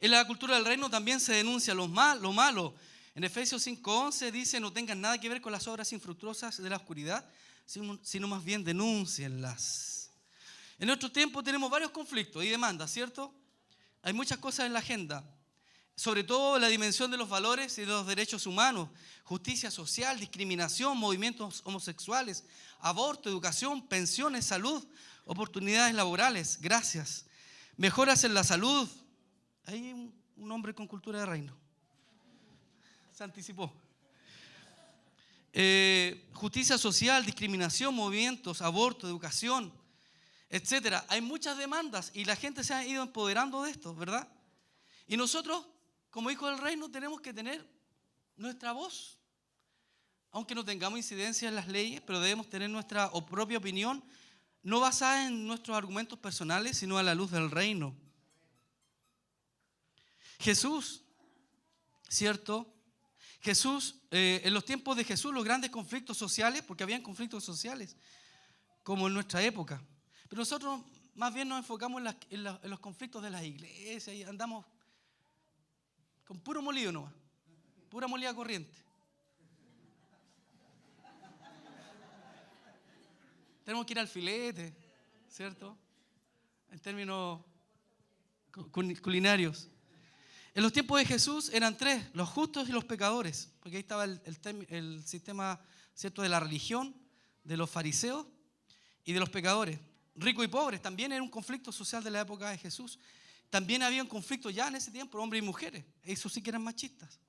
En la cultura del reino también se denuncia lo malo. En Efesios 5:11 dice: no tengan nada que ver con las obras infructuosas de la oscuridad, sino más bien denúncienlas. En nuestro tiempo tenemos varios conflictos y demandas, ¿cierto? Hay muchas cosas en la agenda. Sobre todo la dimensión de los valores y de los derechos humanos, justicia social, discriminación, movimientos homosexuales, aborto, educación, pensiones, salud, oportunidades laborales. Gracias. Mejoras en la salud. Hay un hombre con cultura de reino. Se anticipó. Justicia social, discriminación, movimientos, aborto, educación, etcétera. Hay muchas demandas y la gente se ha ido empoderando de esto, ¿verdad? Y nosotros, como hijos del reino, tenemos que tener nuestra voz. Aunque no tengamos incidencia en las leyes, pero debemos tener nuestra propia opinión, no basada en nuestros argumentos personales, sino a la luz del reino. Jesús, ¿cierto? Jesús, en los tiempos de Jesús, los grandes conflictos sociales, porque habían conflictos sociales, como en nuestra época. Pero nosotros más bien nos enfocamos en los conflictos de las iglesias y andamos con puro molido nomás. pura molida corriente. Tenemos que ir al filete, ¿cierto? En términos culinarios. En los tiempos de Jesús eran tres, los justos y los pecadores, porque ahí estaba el sistema, ¿cierto?, de la religión, de los fariseos y de los pecadores. Ricos y pobres, también era un conflicto social de la época de Jesús. También había un conflicto ya en ese tiempo, hombres y mujeres, esos sí que eran machistas.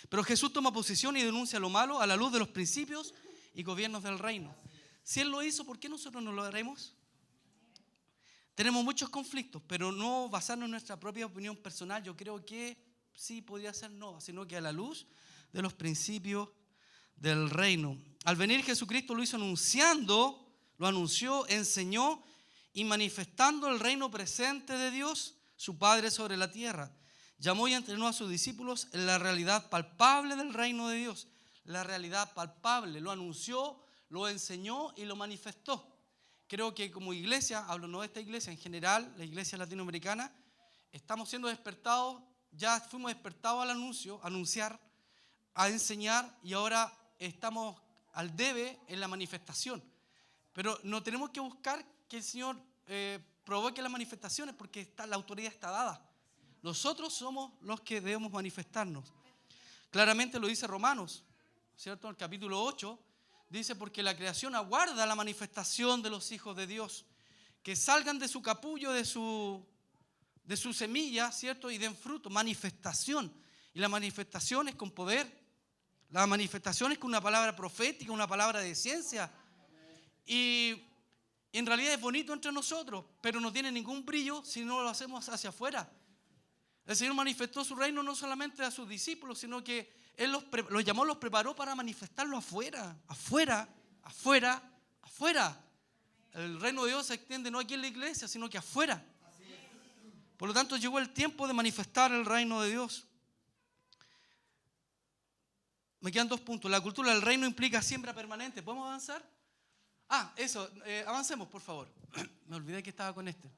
Pero Jesús toma posición y denuncia lo malo a la luz de los principios y gobiernos del reino. Si Él lo hizo, ¿por qué nosotros no lo haremos? Tenemos muchos conflictos, pero no basarnos en nuestra propia opinión personal. Yo creo que sí podría ser no, sino que a la luz de los principios del reino. Al venir Jesucristo lo hizo anunciando, lo anunció, enseñó y manifestando el reino presente de Dios, su Padre sobre la tierra. Llamó y entrenó a sus discípulos en la realidad palpable del reino de Dios. La realidad palpable, lo anunció, lo enseñó y lo manifestó. Creo que como iglesia, hablo no de esta iglesia, en general, la iglesia latinoamericana, estamos siendo despertados, ya fuimos despertados al anuncio, a anunciar, a enseñar, y ahora estamos al debe en la manifestación. Pero no tenemos que buscar que el Señor provoque las manifestaciones, porque la autoridad está dada. Nosotros somos los que debemos manifestarnos. Claramente lo dice Romanos, ¿cierto? En el capítulo 8, dice, porque la creación aguarda la manifestación de los hijos de Dios, que salgan de su capullo, de su semilla, ¿cierto? Y den fruto, manifestación. Y la manifestación es con poder. La manifestación es con una palabra profética, una palabra de ciencia. Y en realidad es bonito entre nosotros, pero no tiene ningún brillo si no lo hacemos hacia afuera. El Señor manifestó su reino no solamente a sus discípulos, sino que Él los llamó, los preparó para manifestarlo afuera, afuera, afuera, afuera. El reino de Dios se extiende no aquí en la iglesia, sino que afuera. Por lo tanto, llegó el tiempo de manifestar el reino de Dios. Me quedan 2 puntos. La cultura del reino implica siembra permanente. ¿Podemos avanzar? Avancemos, por favor. Me olvidé que estaba con este.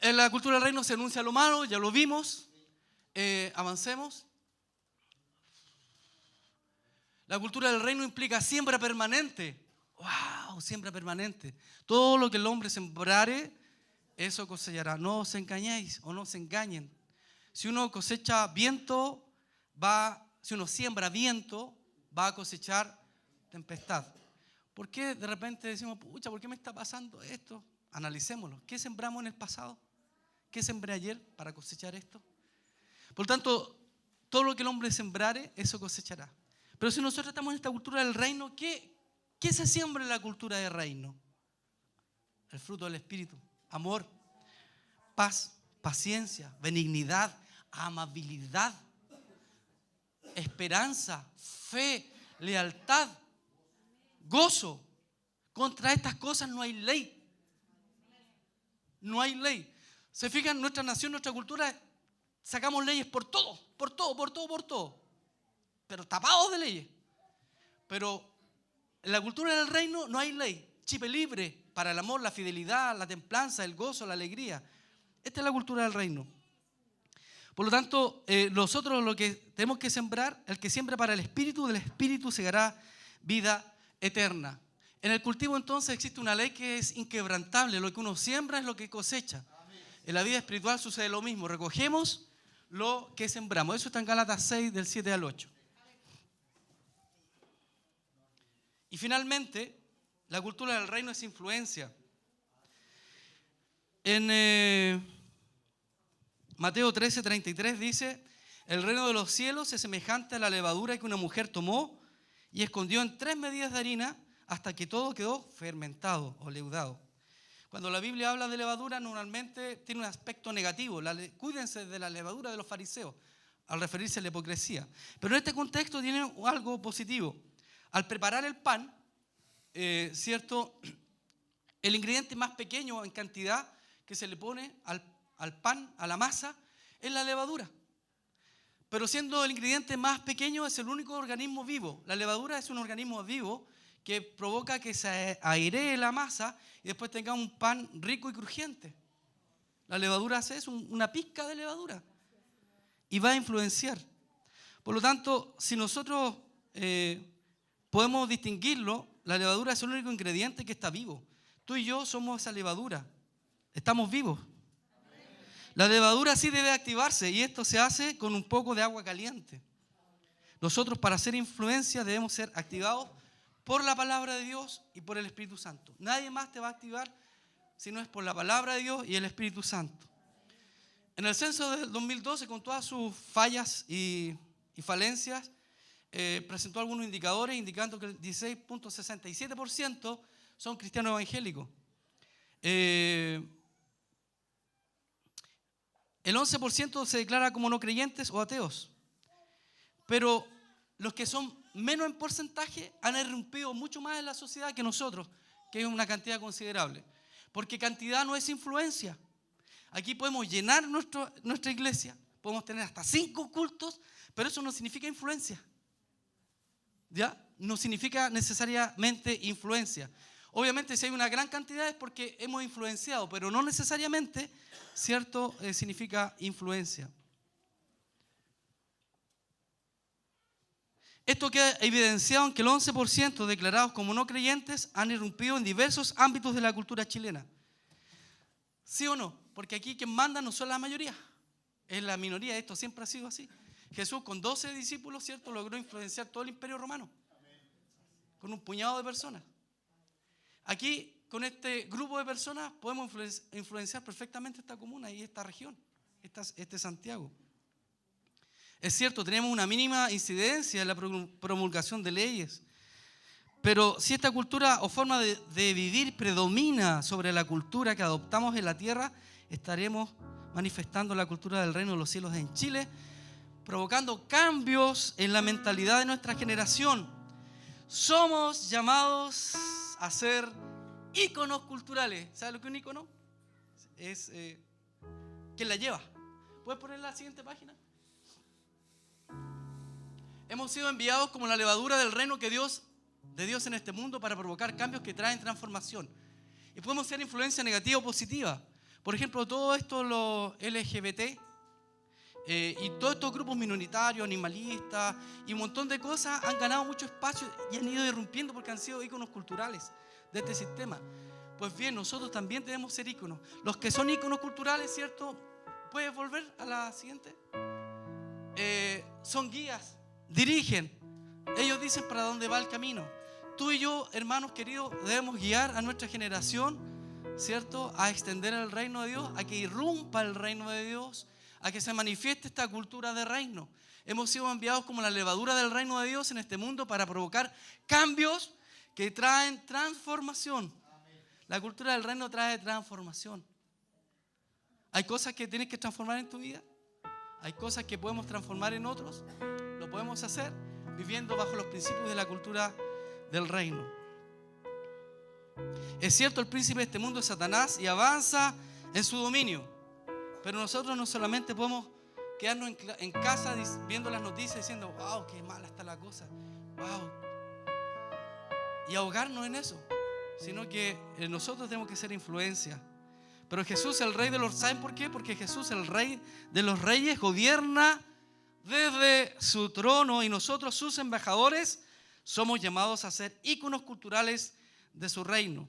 En la cultura del reino se anuncia lo malo, ya lo vimos. Avancemos. La cultura del reino implica siembra permanente. ¡Wow! Siembra permanente. Todo lo que el hombre sembrare, eso cosechará. No os engañéis o no se engañen. Si uno cosecha viento, si uno siembra viento, va a cosechar tempestad. ¿Por qué de repente decimos, pucha, ¿por qué me está pasando esto? Analicémoslo. ¿Qué sembramos en el pasado? ¿Qué sembré ayer para cosechar esto? Por lo tanto, todo lo que el hombre sembrare, eso cosechará. Pero si nosotros estamos en esta cultura del reino, ¿qué se siembra en la cultura del reino? El fruto del Espíritu. Amor, paz, paciencia, benignidad, amabilidad, esperanza, fe, lealtad, gozo. Contra estas cosas no hay ley. No hay ley. Se fijan, nuestra nación, nuestra cultura, sacamos leyes por todo. Pero tapados de leyes. Pero en la cultura del reino no hay ley. Chipe libre para el amor, la fidelidad, la templanza, el gozo, la alegría. Esta es la cultura del reino. Por lo tanto, nosotros lo que tenemos que sembrar, el que siembra para el Espíritu, del Espíritu segará vida eterna. En el cultivo entonces existe una ley que es inquebrantable. Lo que uno siembra es lo que cosecha. En la vida espiritual sucede lo mismo. Recogemos lo que sembramos. Eso está en Gálatas 6, del 7 al 8. Y finalmente, la cultura del reino es influencia. En Mateo 13, 33 dice, el reino de los cielos es semejante a la levadura que una mujer tomó y escondió en 3 medidas de harina hasta que todo quedó fermentado o leudado. Cuando la Biblia habla de levadura, normalmente tiene un aspecto negativo. Cuídense de la levadura de los fariseos, al referirse a la hipocresía. Pero en este contexto tiene algo positivo. Al preparar el pan, ¿cierto? El ingrediente más pequeño en cantidad que se le pone al pan, a la masa, es la levadura. Pero siendo el ingrediente más pequeño, es el único organismo vivo. La levadura es un organismo vivo que provoca que se airee la masa y después tenga un pan rico y crujiente. La levadura es una pizca de levadura y va a influenciar. Por lo tanto, si nosotros podemos distinguirlo, la levadura es el único ingrediente que está vivo. Tú y yo somos esa levadura. Estamos vivos. La levadura sí debe activarse y esto se hace con un poco de agua caliente. Nosotros para hacer influencia debemos ser activados por la palabra de Dios y por el Espíritu Santo. Nadie más te va a activar si no es por la palabra de Dios y el Espíritu Santo. En el censo del 2012, con todas sus fallas y falencias, presentó algunos indicadores indicando que el 16.67% son cristianos evangélicos. El 11% se declara como no creyentes o ateos. Pero los que son menos en porcentaje han irrumpido mucho más en la sociedad que nosotros, que es una cantidad considerable. Porque cantidad no es influencia. Aquí podemos llenar nuestra iglesia, podemos tener hasta 5 cultos, pero eso no significa influencia. ¿Ya? No significa necesariamente influencia. Obviamente si hay una gran cantidad es porque hemos influenciado, pero no necesariamente, ¿cierto? Significa influencia. Esto queda evidenciado en que el 11% declarados como no creyentes han irrumpido en diversos ámbitos de la cultura chilena. ¿Sí o no? Porque aquí quien manda no son la mayoría, es la minoría. Esto siempre ha sido así. Jesús con 12 discípulos, ¿cierto?, logró influenciar todo el imperio romano con un puñado de personas. Aquí, con este grupo de personas, podemos influenciar perfectamente esta comuna y esta región, este Santiago. Es cierto, tenemos una mínima incidencia en la promulgación de leyes, pero si esta cultura o forma de vivir predomina sobre la cultura que adoptamos en la tierra, estaremos manifestando la cultura del reino de los cielos en Chile, provocando cambios en la mentalidad de nuestra generación. Somos llamados a ser íconos culturales. ¿Sabes lo que es un ícono? Es quien la lleva. ¿Puedes poner la siguiente página? Hemos sido enviados como la levadura del reino de Dios en este mundo para provocar cambios que traen transformación. Y podemos ser influencia negativa o positiva. Por ejemplo, todo esto, los LGBT y todos estos grupos minoritarios, animalistas y un montón de cosas han ganado mucho espacio y han ido irrumpiendo porque han sido íconos culturales de este sistema. Pues bien, nosotros también debemos ser íconos. Los que son íconos culturales, ¿cierto? ¿Puedes volver a la siguiente? Son guías, dirigen. Ellos dicen para dónde va el camino. Tú y yo, hermanos queridos, debemos guiar a nuestra generación, ¿cierto?, a extender el reino de Dios, a que irrumpa el reino de Dios, a que se manifieste esta cultura de reino. Hemos sido enviados como la levadura del reino de Dios en este mundo para provocar cambios que traen transformación. La cultura del reino trae transformación. Hay cosas que tienes que transformar en tu vida. Hay cosas que podemos transformar en otros. Lo podemos hacer viviendo bajo los principios de la cultura del reino. Es cierto, el príncipe de este mundo es Satanás y avanza en su dominio. Pero nosotros no solamente podemos quedarnos en casa viendo las noticias diciendo, wow, qué mala está la cosa, wow, y ahogarnos en eso, sino que nosotros tenemos que ser influencia. Pero Jesús, el Rey de los... ¿Saben por qué? Porque Jesús, el Rey de los Reyes, gobierna desde su trono y nosotros, sus embajadores, somos llamados a ser íconos culturales de su reino.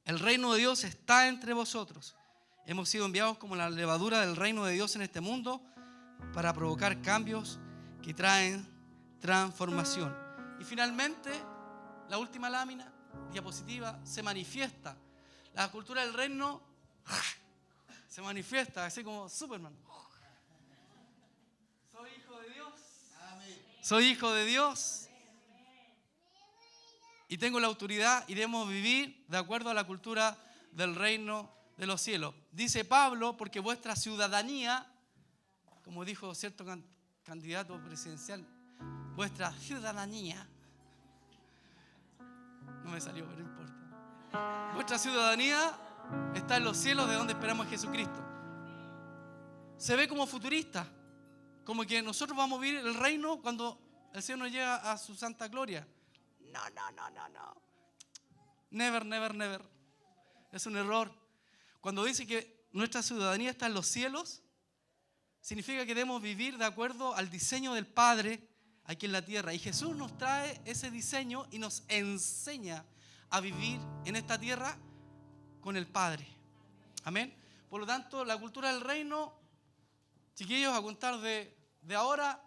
El reino de Dios está entre vosotros. Hemos sido enviados como la levadura del reino de Dios en este mundo para provocar cambios que traen transformación. Y finalmente, la última lámina, diapositiva, se manifiesta. La cultura del reino se manifiesta así como Superman. Soy hijo de Dios. Soy hijo de Dios. Y tengo la autoridad y debemos vivir de acuerdo a la cultura del reino de los cielos. Dice Pablo, porque vuestra ciudadanía, como dijo cierto candidato presidencial, vuestra ciudadanía, no me salió, pero no importa. Vuestra ciudadanía está en los cielos, de donde esperamos a Jesucristo. Se ve como futurista, como que nosotros vamos a vivir el reino cuando el Señor nos llega a su santa gloria. No. Never. Es un error. Cuando dice que nuestra ciudadanía está en los cielos, significa que debemos vivir de acuerdo al diseño del Padre aquí en la tierra. Y Jesús nos trae ese diseño y nos enseña a vivir en esta tierra con el Padre. Amén. Por lo tanto, la cultura del reino, chiquillos, a contar de ahora,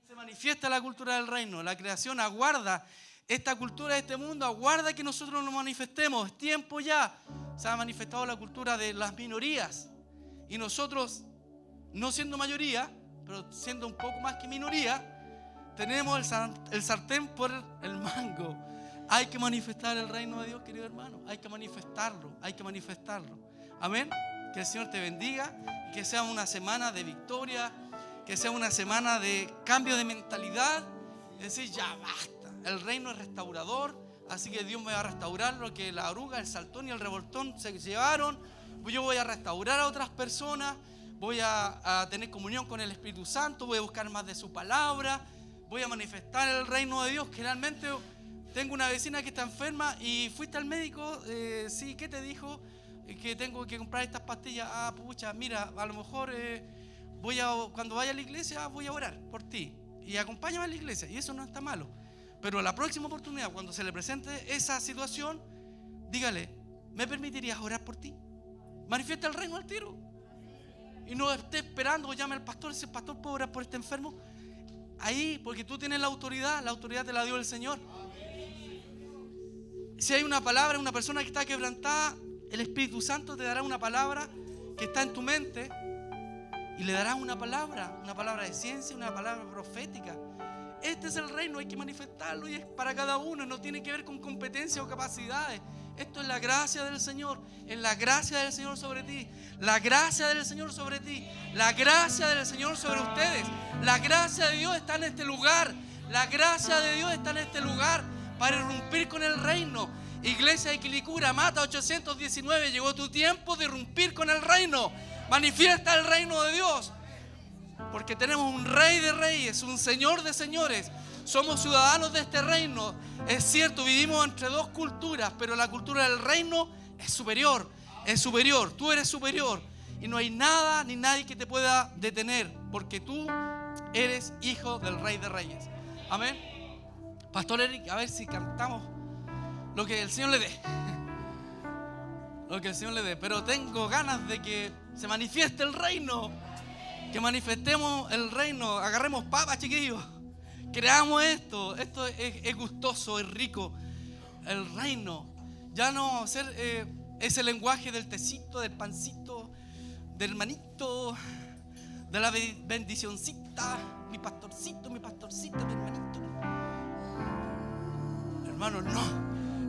se manifiesta la cultura del reino. La creación aguarda, esta cultura de este mundo aguarda que nosotros nos manifestemos. Es tiempo ya. Se ha manifestado la cultura de las minorías. Y nosotros, no siendo mayoría, pero siendo un poco más que minoría, tenemos el sartén por el mango. Hay que manifestar el reino de Dios, querido hermano. Hay que manifestarlo, hay que manifestarlo. Amén. Que el Señor te bendiga, que sea una semana de victoria, que sea una semana de cambio de mentalidad. Es decir, ya basta. El reino es restaurador, así que Dios me va a restaurar lo que la oruga, el saltón y el revoltón se llevaron. Yo voy a restaurar a otras personas, voy a tener comunión con el Espíritu Santo, voy a buscar más de su palabra, voy a manifestar el reino de Dios. Generalmente tengo una vecina que está enferma y fuiste al médico, sí, ¿qué te dijo? Que tengo que comprar estas pastillas. Ah, pucha, mira, a lo mejor cuando vaya a la iglesia voy a orar por ti y acompáñame a la iglesia, y eso no está malo. Pero la próxima oportunidad, cuando se le presente esa situación, dígale, ¿me permitirías orar por ti? Manifiesta el reino al tiro. Y no esté esperando, llame al pastor, dice, pastor, ¿puedo orar por este enfermo? Ahí, porque tú tienes la autoridad te la dio el Señor. Si hay una palabra, una persona que está quebrantada, el Espíritu Santo te dará una palabra que está en tu mente y le dará una palabra de ciencia, una palabra profética. Este es el reino, hay que manifestarlo y es para cada uno, no tiene que ver con competencia o capacidades. Esto es la gracia del Señor, es la gracia del Señor sobre ti, la gracia del Señor sobre ti, la gracia del Señor sobre ustedes. La gracia de Dios está en este lugar, la gracia de Dios está en este lugar para irrumpir con el reino. Iglesia de Quilicura, Mata 819, llegó tu tiempo de irrumpir con el reino. Manifiesta el reino de Dios, porque tenemos un Rey de Reyes, un Señor de Señores. Somos ciudadanos de este reino. Es cierto, vivimos entre dos culturas, pero la cultura del reino es superior. Es superior, tú eres superior. Y no hay nada ni nadie que te pueda detener, porque tú eres hijo del Rey de Reyes. Amén. Pastor Eric, a ver si cantamos lo que el Señor le dé. Lo que el Señor le dé. Pero tengo ganas de que se manifieste el reino. Que manifestemos el reino. Agarremos papas, chiquillos. Creamos esto. Esto es gustoso, es rico. El reino. Ya no ser ese lenguaje del tecito, del pancito, del hermanito, de la bendicioncita. Mi pastorcito, mi hermanito. Hermanos, no.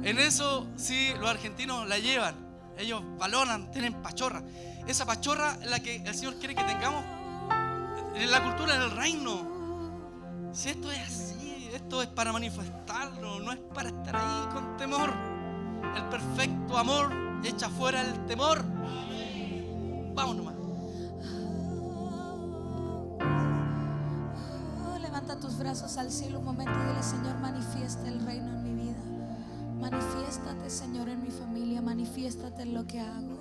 En eso sí los argentinos la llevan. Ellos valoran, tienen pachorra. Esa pachorra es la que el Señor quiere que tengamos en la cultura del reino. Si esto es así, esto es para manifestarlo, no es para estar ahí con temor. El perfecto amor echa fuera el temor. Vamos nomás. Levanta tus brazos al cielo un momento y dile: Señor, manifiesta el reino en mi vida. Manifiéstate, Señor, en mi familia. Manifiéstate en lo que hago.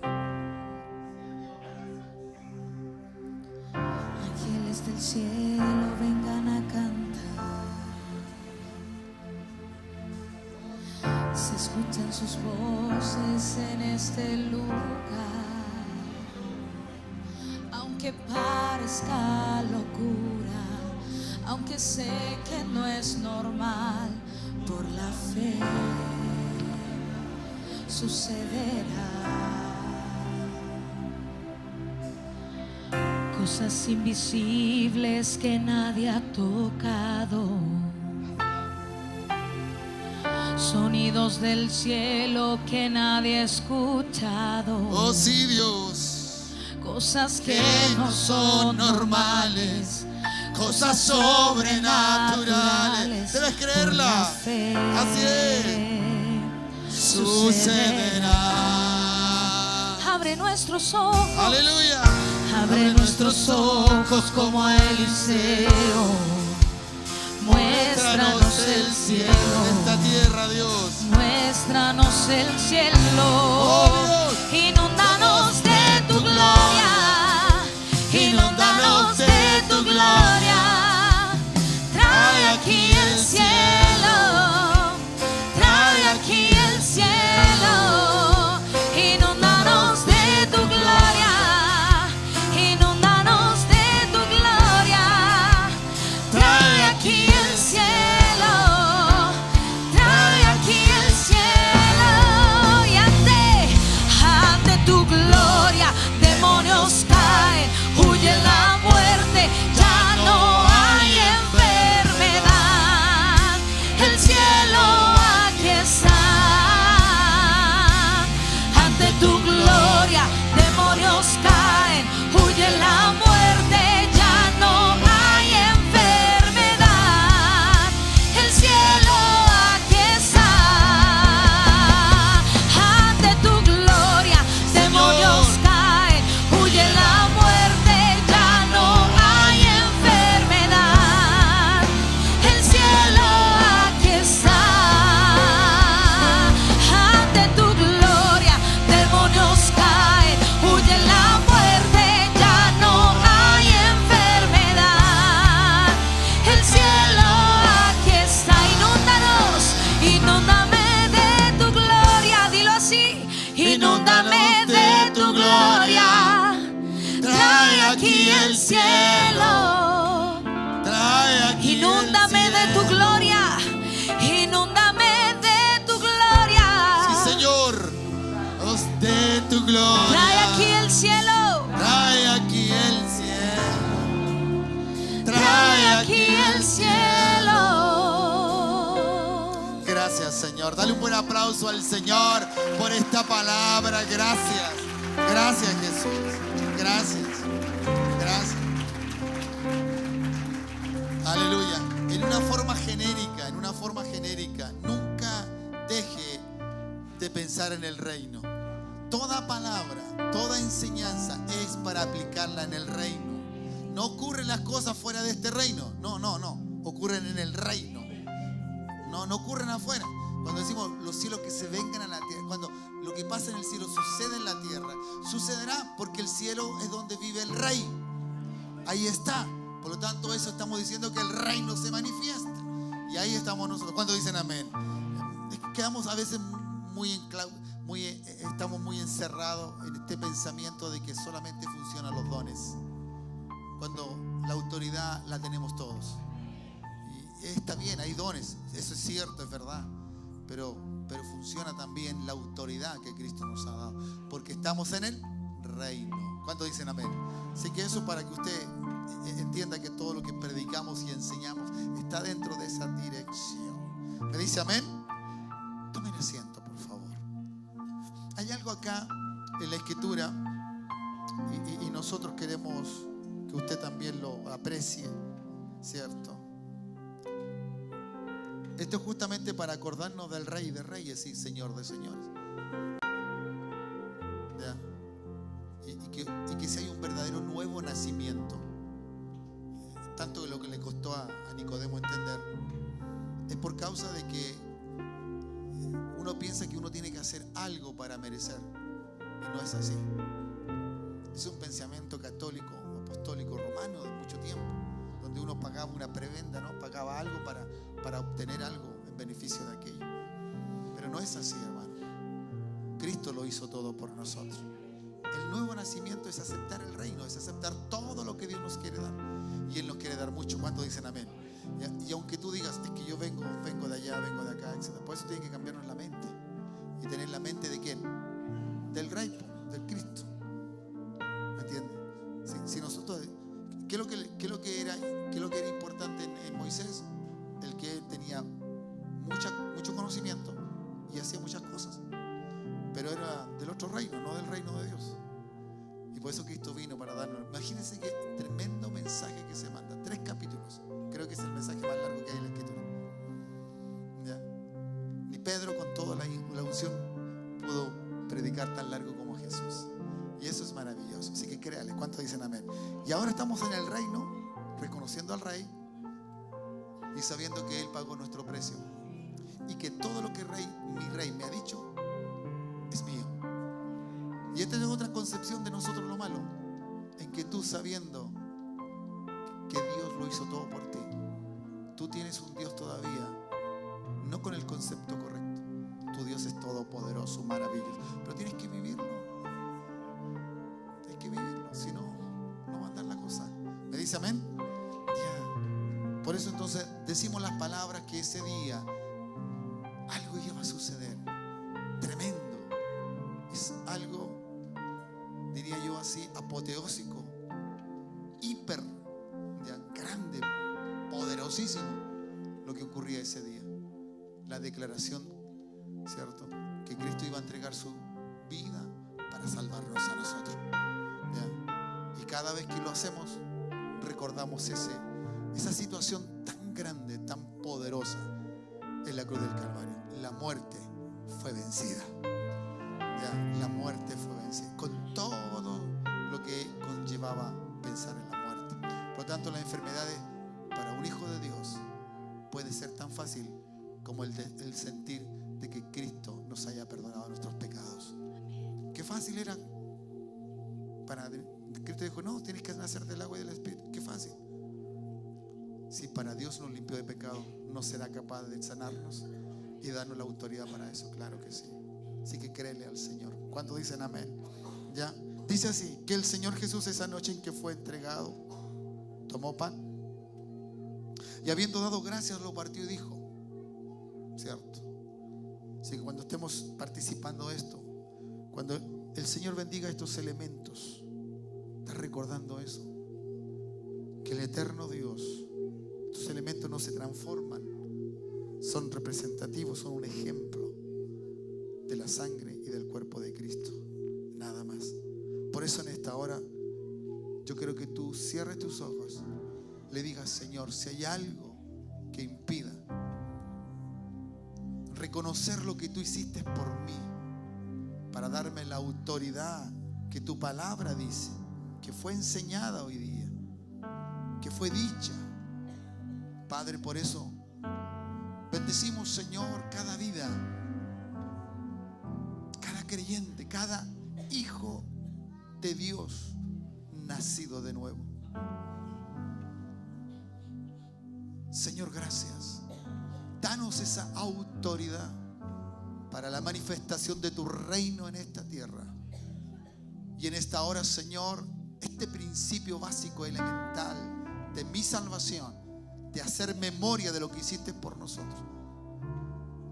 Ángeles del cielo, vengan a cantar. Se escuchan sus voces en este lugar. Aunque parezca locura, aunque sé que no es normal, por la fe sucederá. Cosas invisibles que nadie ha tocado, sonidos del cielo que nadie ha escuchado. Oh sí, Dios, cosas que no son normales, cosas sobrenaturales. Debes creerla. Así es. Sucederá. Abre nuestros ojos. Aleluya. Abre nuestros ojos como a Eliseo. Muéstranos el cielo. De esta tierra, Dios. Muéstranos el cielo. Oh, Dios. Inúndanos de tu gloria. Gracias, Señor. Dale un buen aplauso al Señor por esta palabra. Gracias. Gracias, Jesús. Gracias. Gracias. Aleluya. En una forma genérica, nunca deje de pensar en el reino. Toda palabra, toda enseñanza es para aplicarla en el reino. No ocurren las cosas fuera de este reino. No. Ocurren en el reino. No ocurren afuera. Cuando decimos los cielos que se vengan a la tierra, cuando lo que pasa en el cielo sucede en la tierra, sucederá porque el cielo es donde vive el rey. Ahí está. Por lo tanto, eso estamos diciendo, que el reino se manifiesta. Y ahí estamos nosotros. ¿Cuántos dicen amén? Quedamos a veces estamos muy encerrados en este pensamiento de que solamente funcionan los dones, cuando la autoridad la tenemos todos. Y está bien, hay dones, eso es cierto, es verdad, pero funciona también la autoridad que Cristo nos ha dado, porque estamos en el reino. ¿Cuántos dicen amén? Así que eso, para que usted entienda que todo lo que predicamos y enseñamos está dentro de esa dirección. ¿Me dice amén? Tomen asiento, por favor. Hay algo acá en la Escritura y nosotros queremos que usted también lo aprecie, ¿cierto? Esto es justamente para acordarnos del Rey de Reyes y Señor de Señores. ¿Ya? Y que si hay un verdadero nuevo nacimiento, tanto que lo que le costó a Nicodemo entender, es por causa de que uno piensa que uno tiene que hacer algo para merecer, y no es así. Es un pensamiento católico, apostólico, romano de mucho tiempo, donde uno pagaba una prebenda, ¿no? Pagaba algo para obtener algo en beneficio de aquello. Pero no es así, hermano. Cristo lo hizo todo por nosotros. El nuevo nacimiento es aceptar el reino, es aceptar todo lo que Dios nos quiere dar. Y Él nos quiere dar mucho. ¿Cuántos dicen amén? Y aunque tú digas, es que yo vengo de allá, vengo de acá, etc., por eso tiene que cambiarnos la mente. Y tener la mente ¿de quién? Del Rey, del Cristo. ¿Me entiendes? Si nosotros, ¿qué es lo que era importante en Moisés? El que tenía mucho conocimiento y hacía muchas cosas, pero era del otro reino, no del reino de Dios. Y por eso Cristo vino para darnos. Imagínense qué tremendo mensaje que se manda. 3 capítulos. Creo que es el mensaje más largo que hay en la Escritura. ¿Ya? Ni Pedro, con toda la unción, pudo predicar tan largo como Jesús. Y eso es maravilloso. Así que créale. ¿Cuántos dicen amén? Y ahora estamos en el reino, reconociendo al Rey y sabiendo que Él pagó nuestro precio, y que todo lo que mi Rey me ha dicho es mío. Y esta es otra concepción de nosotros lo malo, en que tú, sabiendo que Dios lo hizo todo por ti, tú tienes un Dios todavía no con el concepto correcto. Tu Dios es todopoderoso, maravilloso, pero tienes que vivirlo. Tienes que vivirlo, si no, no va a andar la cosa. ¿Me dice amén? Yeah. Por eso entonces decimos las palabras que ese día algo iba a suceder tremendo. Es algo, diría yo así, apoteósico, hiper, ya, grande, poderosísimo, lo que ocurría ese día. La declaración, ¿cierto?, que Cristo iba a entregar su vida para salvarnos a nosotros. ¿Ya? Y cada vez que lo hacemos, recordamos esa situación tan grande, tan poderosa en la cruz del Calvario. La muerte fue vencida. ¿Ya? La muerte fue vencida, con todo lo que conllevaba pensar en la muerte. Por lo tanto, las enfermedades para un hijo de Dios puede ser tan fácil como el sentir de que Cristo nos haya perdonado nuestros pecados. Qué fácil era para Cristo. Dijo, no, tienes que nacer del agua y del Espíritu. Qué fácil. Si para Dios nos limpió de pecado, ¿no será capaz de sanarnos y darnos la autoridad para eso? Claro que sí. Así que créele al Señor. ¿Cuántos dicen amén? ¿Ya? Dice así, que el Señor Jesús, esa noche en que fue entregado, tomó pan y, habiendo dado gracias, lo partió y dijo, ¿cierto? Así que cuando estemos participando de esto, cuando el Señor bendiga estos elementos, está recordando eso, que el eterno Dios, estos elementos no se transforman, son representativos, son un ejemplo de la sangre y del cuerpo de Cristo, nada más. Por eso en esta hora yo quiero que tú cierres tus ojos, le digas: Señor, si hay algo que impida reconocer lo que tú hiciste por mí, para darme la autoridad que tu palabra dice, que fue enseñada hoy día, que fue dicha, Padre, por eso bendecimos, Señor, cada vida, cada creyente, cada hijo de Dios nacido de nuevo. Señor, gracias. Danos esa autoridad para la manifestación de tu reino en esta tierra. Y en esta hora, Señor, este principio básico, elemental de mi salvación, de hacer memoria de lo que hiciste por nosotros.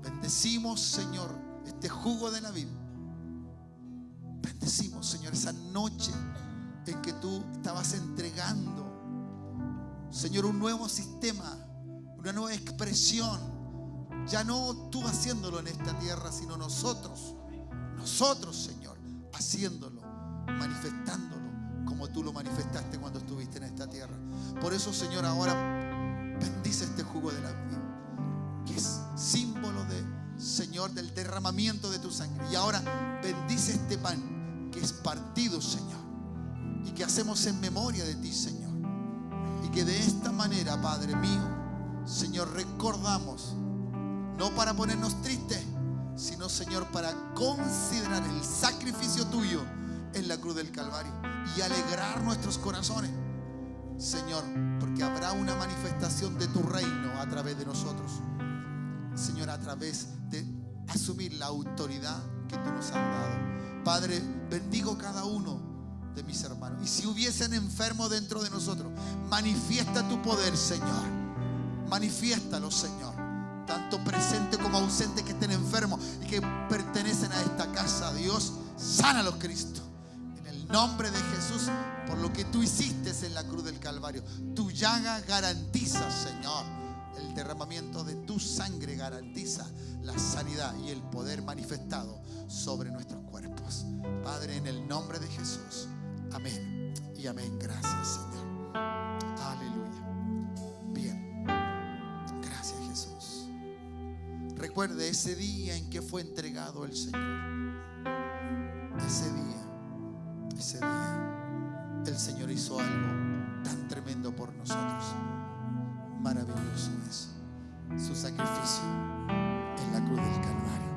Bendecimos, Señor, este jugo de la vida. Bendecimos, Señor, esa noche en que tú estabas entregando, Señor, un nuevo sistema, una nueva expresión. Ya no tú haciéndolo en esta tierra, sino nosotros, Señor, haciéndolo, manifestándolo como tú lo manifestaste cuando estuviste en esta tierra. Por eso, Señor, ahora bendice este jugo de la vida, que es símbolo de, Señor, del derramamiento de tu sangre. Y ahora bendice este pan que es partido, Señor, y que hacemos en memoria de ti, Señor. Y que de esta manera, Padre mío, Señor, recordamos, no para ponernos tristes, sino, Señor, para considerar el sacrificio tuyo en la cruz del Calvario y alegrar nuestros corazones, Señor, porque habrá una manifestación de tu reino a través de nosotros, Señor, a través de asumir la autoridad que tú nos has dado. Padre, bendigo cada uno de mis hermanos, y si hubiesen enfermos dentro de nosotros, manifiesta tu poder, Señor, manifiéstalo, Señor, tanto presente como ausente, que estén enfermos y que pertenecen a esta casa. Dios, sánalos, Cristo, en el nombre de Jesús, por lo que tú hiciste en la cruz del Calvario. Tu llaga garantiza, Señor, el derramamiento de tu sangre garantiza la sanidad y el poder manifestado sobre nuestros cuerpos. Padre, en el nombre de Jesús, amén y amén. Gracias, Señor. Aleluya. Bien, gracias, Jesús. Recuerde ese día en que fue entregado el Señor. Ese día el Señor hizo algo tan tremendo por nosotros. Maravilloso es su sacrificio en la cruz del Calvario.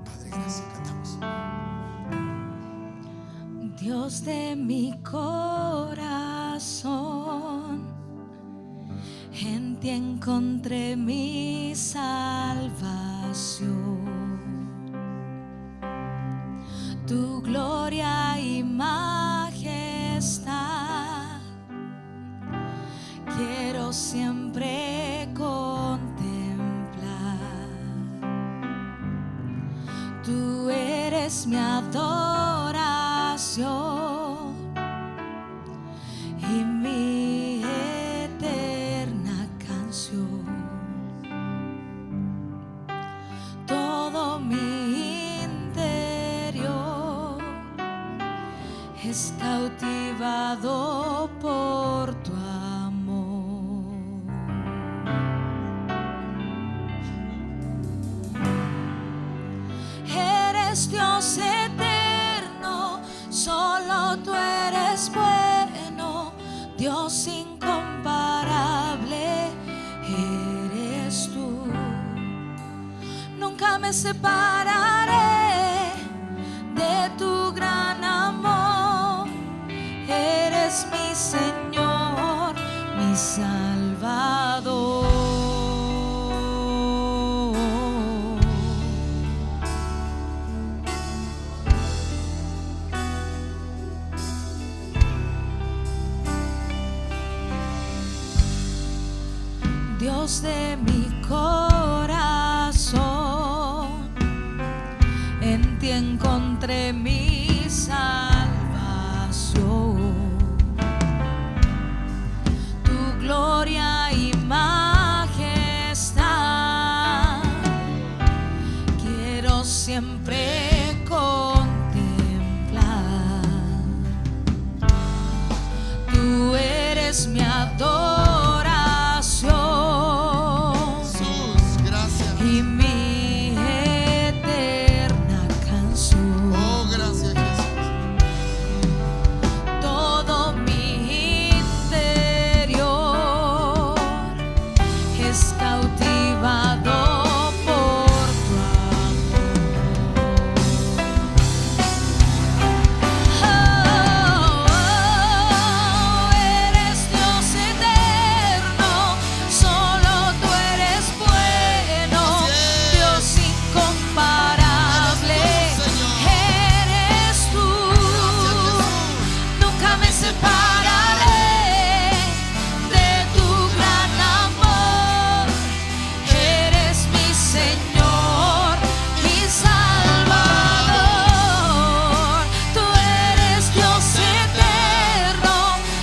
Padre, gracias. Cantamos. Dios de mi corazón, en ti encontré mi salvación. Tu gloria y majestad quiero siempre contemplar. Tú eres mi adoración y mi eterna canción. Todo mi interior es cautivado por tu amor. Eres Dios eterno, solo tú eres bueno. Dios incomparable eres tú. Nunca me separaré de tu gran amor. Eres mi Señor, mi Salvador. Dios de mi corazón, en ti encontré mi salvación. Tu gloria y majestad siempre contemplar. Tú eres mi adoración. Jesús, gracias. Y mi eterna canción. Oh, gracias, Jesús. Todo mi interior es cautivado por tu amor. Oh, eres Dios eterno, solo tú eres bueno, Así es. Dios incomparable. Eres tú, Señor. Eres tú. Gracias, Jesús. Nunca me separaré de tu gran amor. Eres mi Señor, mi Salvador. Tú eres Dios eterno,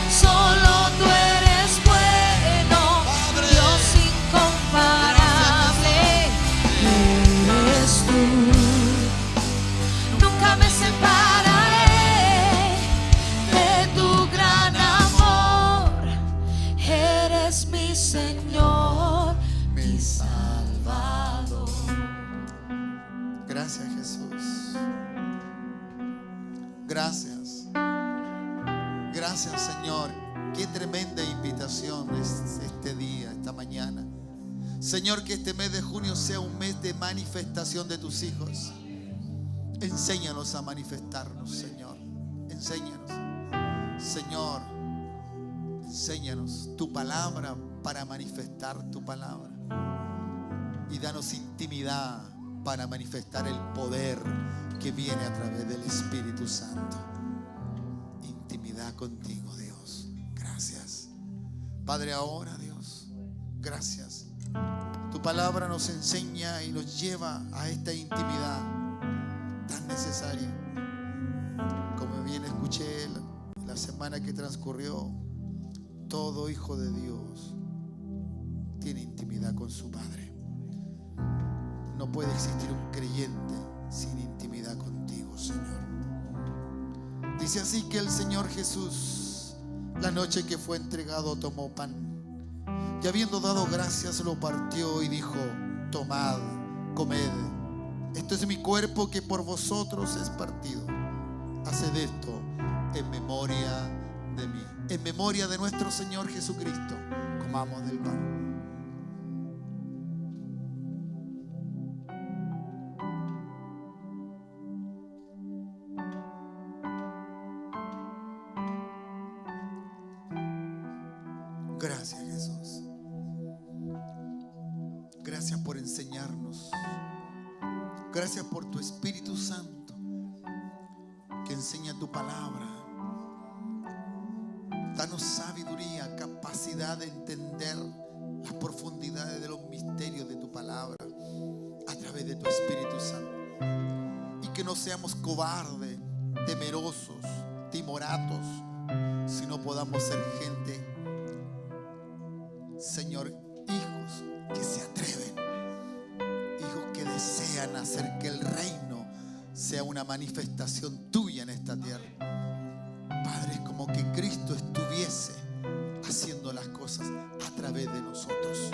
solo tú eres bueno, Padre. Dios incomparable. Eres tú. Nunca me separaré de tu gran amor. Eres mi Señor, mi Salvador. Gracias, Jesús. Gracias. Gracias, Señor. Qué tremenda invitación es este día, esta mañana. Señor, que este mes de junio sea un mes de manifestación de tus hijos. Enséñanos a manifestarnos, Señor. Enséñanos. Señor, enséñanos tu palabra para manifestar tu palabra. Y danos intimidad para manifestar el poder que viene a través del Espíritu Santo. Intimidad contigo, Dios. Gracias. Padre, ahora, Dios, gracias. Tu palabra nos enseña y nos lleva a esta intimidad tan necesaria. Como bien escuché la semana que transcurrió, todo hijo de Dios tiene intimidad con su Padre. No puede existir un creyente sin intimidad contigo, Señor. Dice así que el Señor Jesús, la noche que fue entregado, tomó pan y habiendo dado gracias lo partió y dijo: tomad, comed, esto es mi cuerpo que por vosotros es partido. Haced esto en memoria de mí. En memoria de nuestro Señor Jesucristo, comamos del pan. Gracias, Jesús. Gracias por enseñarnos. Gracias por tu Espíritu Santo que enseña tu palabra. Danos sabiduría, capacidad de entender las profundidades de los misterios de tu palabra a través de tu Espíritu Santo. Y que no seamos cobardes, temerosos, timoratos, sino podamos ser gente, Señor, hijos que se atreven, hijos que desean hacer que el reino sea una manifestación tuya en esta tierra. Padre, es como que Cristo estuviese haciendo las cosas a través de nosotros.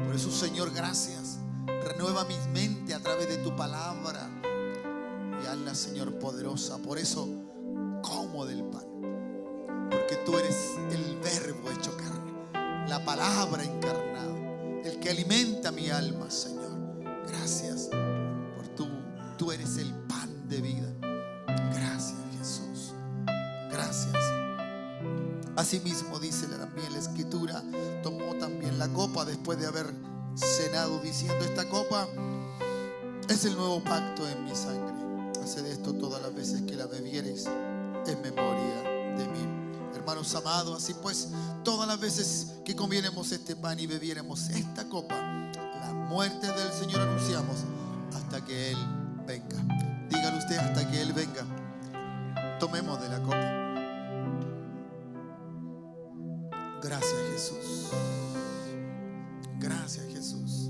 Por eso, Señor, gracias. Renueva mi mente a través de tu palabra y hazla, Señor, poderosa. Por eso como del pan, porque tú eres el Verbo hecho carne, la palabra encarnada, el que alimenta mi alma, Señor. Gracias por tú eres el pan de vida. Gracias, Jesús. Gracias. Asimismo dice también la Escritura, tomó también la copa después de haber cenado, diciendo: esta copa es el nuevo pacto en mi sangre. Haced esto todas las veces que la bebiereis en memoria de mí. Hermanos amados, así pues, todas las veces que comiéremos este pan y bebiéremos esta copa, la muerte del Señor anunciamos hasta que Él venga. Dígale usted: hasta que Él venga. Tomemos de la copa. Gracias, Jesús. Gracias, Jesús.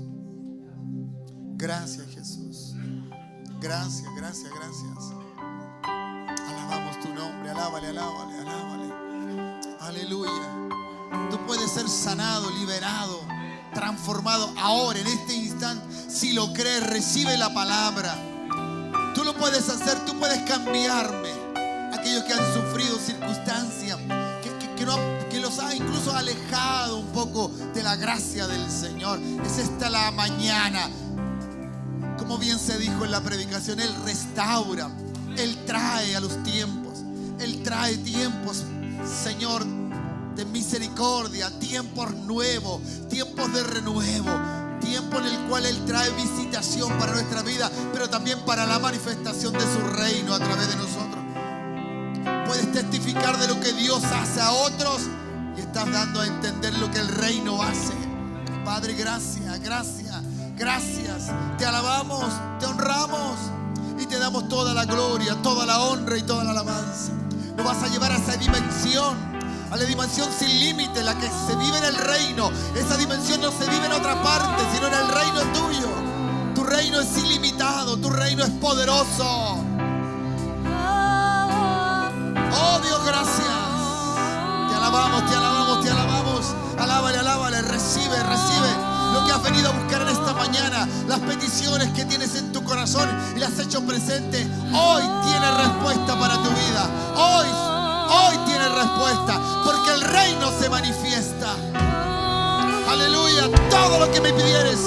Gracias, Jesús. Gracias, gracias, gracias. Alabamos tu nombre, alábale, alábale, alábale. Aleluya. Tú puedes ser sanado, liberado, transformado ahora, en este instante. Si lo crees, recibe la palabra. Tú lo puedes hacer, tú puedes cambiarme. Aquellos que han sufrido circunstancias que los ha incluso alejado un poco de la gracia del Señor. Es esta la mañana. Como bien se dijo en la predicación, Él restaura, Él trae a los tiempos. Él trae tiempos, Señor, de misericordia, tiempos nuevos, tiempos de renuevo, tiempo en el cual Él trae visitación para nuestra vida, pero también para la manifestación de su reino a través de nosotros. Puedes testificar de lo que Dios hace a otros y estás dando a entender lo que el reino hace. Padre, gracias, gracias, gracias. Te alabamos, te honramos y te damos toda la gloria, toda la honra y toda la alabanza. Nos vas a llevar a esa dimensión, a la dimensión sin límite, la que se vive en el reino. Esa dimensión no se vive en otra parte, sino en el reino tuyo. Tu reino es ilimitado, tu reino es poderoso. Oh Dios, gracias. Te alabamos, te alabamos, te alabamos. Alábale, alábale, recibe, recibe lo que has venido a buscar en esta mañana. Las peticiones que tienes en tu corazón y las has hecho presente. Hoy tiene respuesta para tu vida. Hoy tiene respuesta, porque el reino se manifiesta. Aleluya. Todo lo que me pidieres,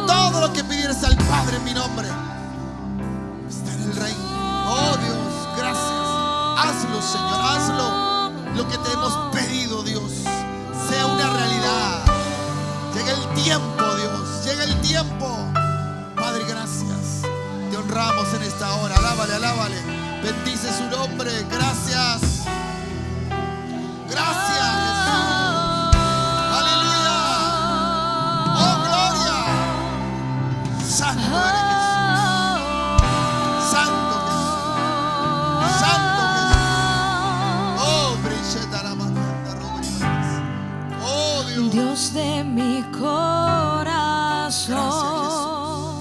todo lo que pidieres al Padre en mi nombre, está en el reino. Oh Dios, gracias. Hazlo, Señor, hazlo. Lo que te hemos pedido, Dios, sea una realidad. Llega el tiempo, Dios, llega el tiempo. Padre, gracias. Te honramos en esta hora. Alábale, alábale. Bendice su nombre. Gracias. Gracias, Jesús. Aleluya. Oh, gloria. Santo eres Jesús. Santo Jesús. Santo Jesús. Oh, Bricheta la macanta, Rodríguez. Oh, Dios. Dios de mi corazón,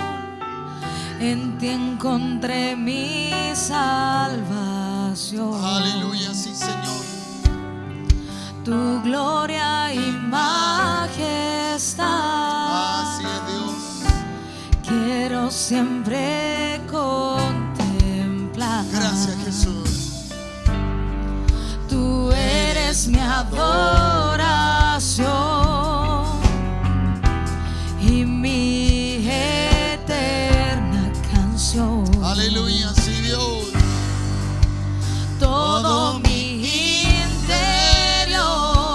en ti encontré mi salvación. Aleluya, sí, Señor. Tu gloria y majestad, Así es, Dios. quiero siempre contemplar. Gracias, Jesús. Tú eres mi adoración y mi eterna canción. Aleluya, sí, Dios. Todo mi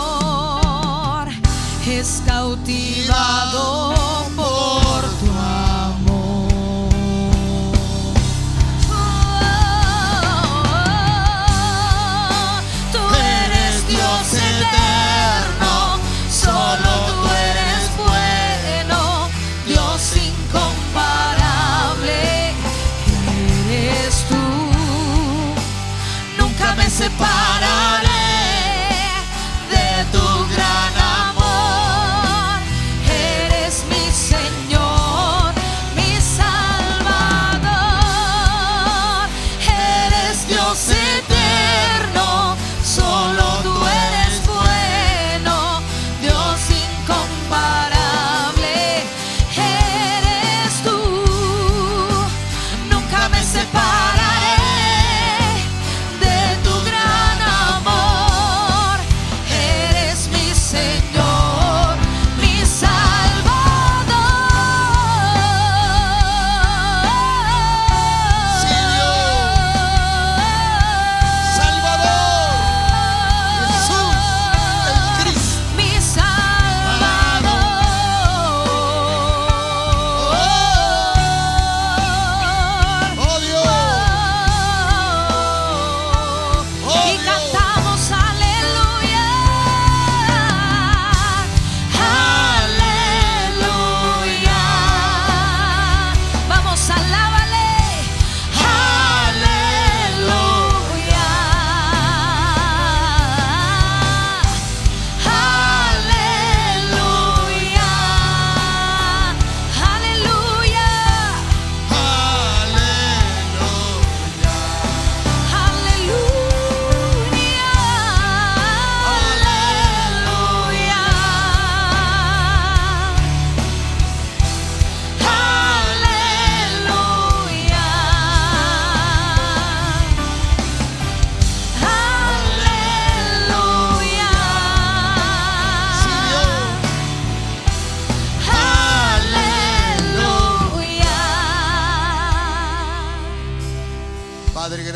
interior es cautivado por tu amor. Tú eres Dios eterno, solo tú eres bueno, Dios incomparable eres tú. Nunca me separaré de tu gran amor. Eres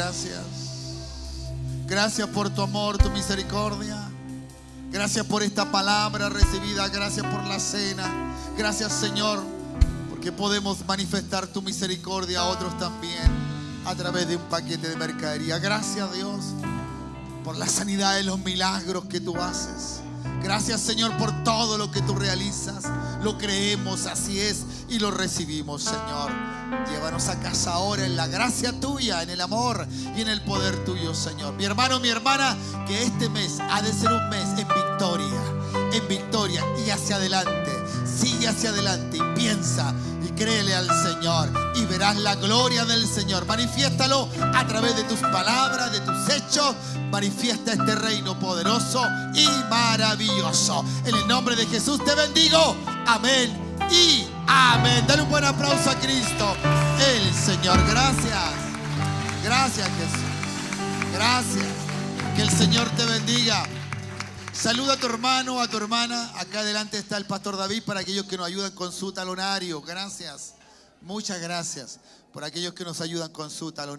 gracias. Gracias por tu amor, tu misericordia. Gracias por esta palabra recibida. Gracias por la cena. Gracias, Señor, porque podemos manifestar tu misericordia a otros también a través de un paquete de mercadería. Gracias, Dios, por la sanidad y los milagros que tú haces. Gracias, Señor, por todo lo que tú realizas. Lo creemos, así es, y lo recibimos, Señor. Llévanos a casa ahora en la gracia tuya, en el amor y en el poder tuyo, Señor. Mi hermano, mi hermana, que este mes ha de ser un mes en victoria y hacia adelante. Sigue hacia adelante y piensa y créele al Señor y verás la gloria del Señor. Manifiéstalo a través de tus palabras, de tus hechos. Manifiesta este reino poderoso y maravilloso. En el nombre de Jesús te bendigo. Amén y amén. Dale un buen aplauso a Cristo, el Señor. Gracias. Gracias, Jesús. Gracias. Que el Señor te bendiga. Saluda a tu hermano, a tu hermana. Acá adelante está el pastor David para aquellos que nos ayudan con su talonario. Gracias. Muchas gracias por aquellos que nos ayudan con su talonario.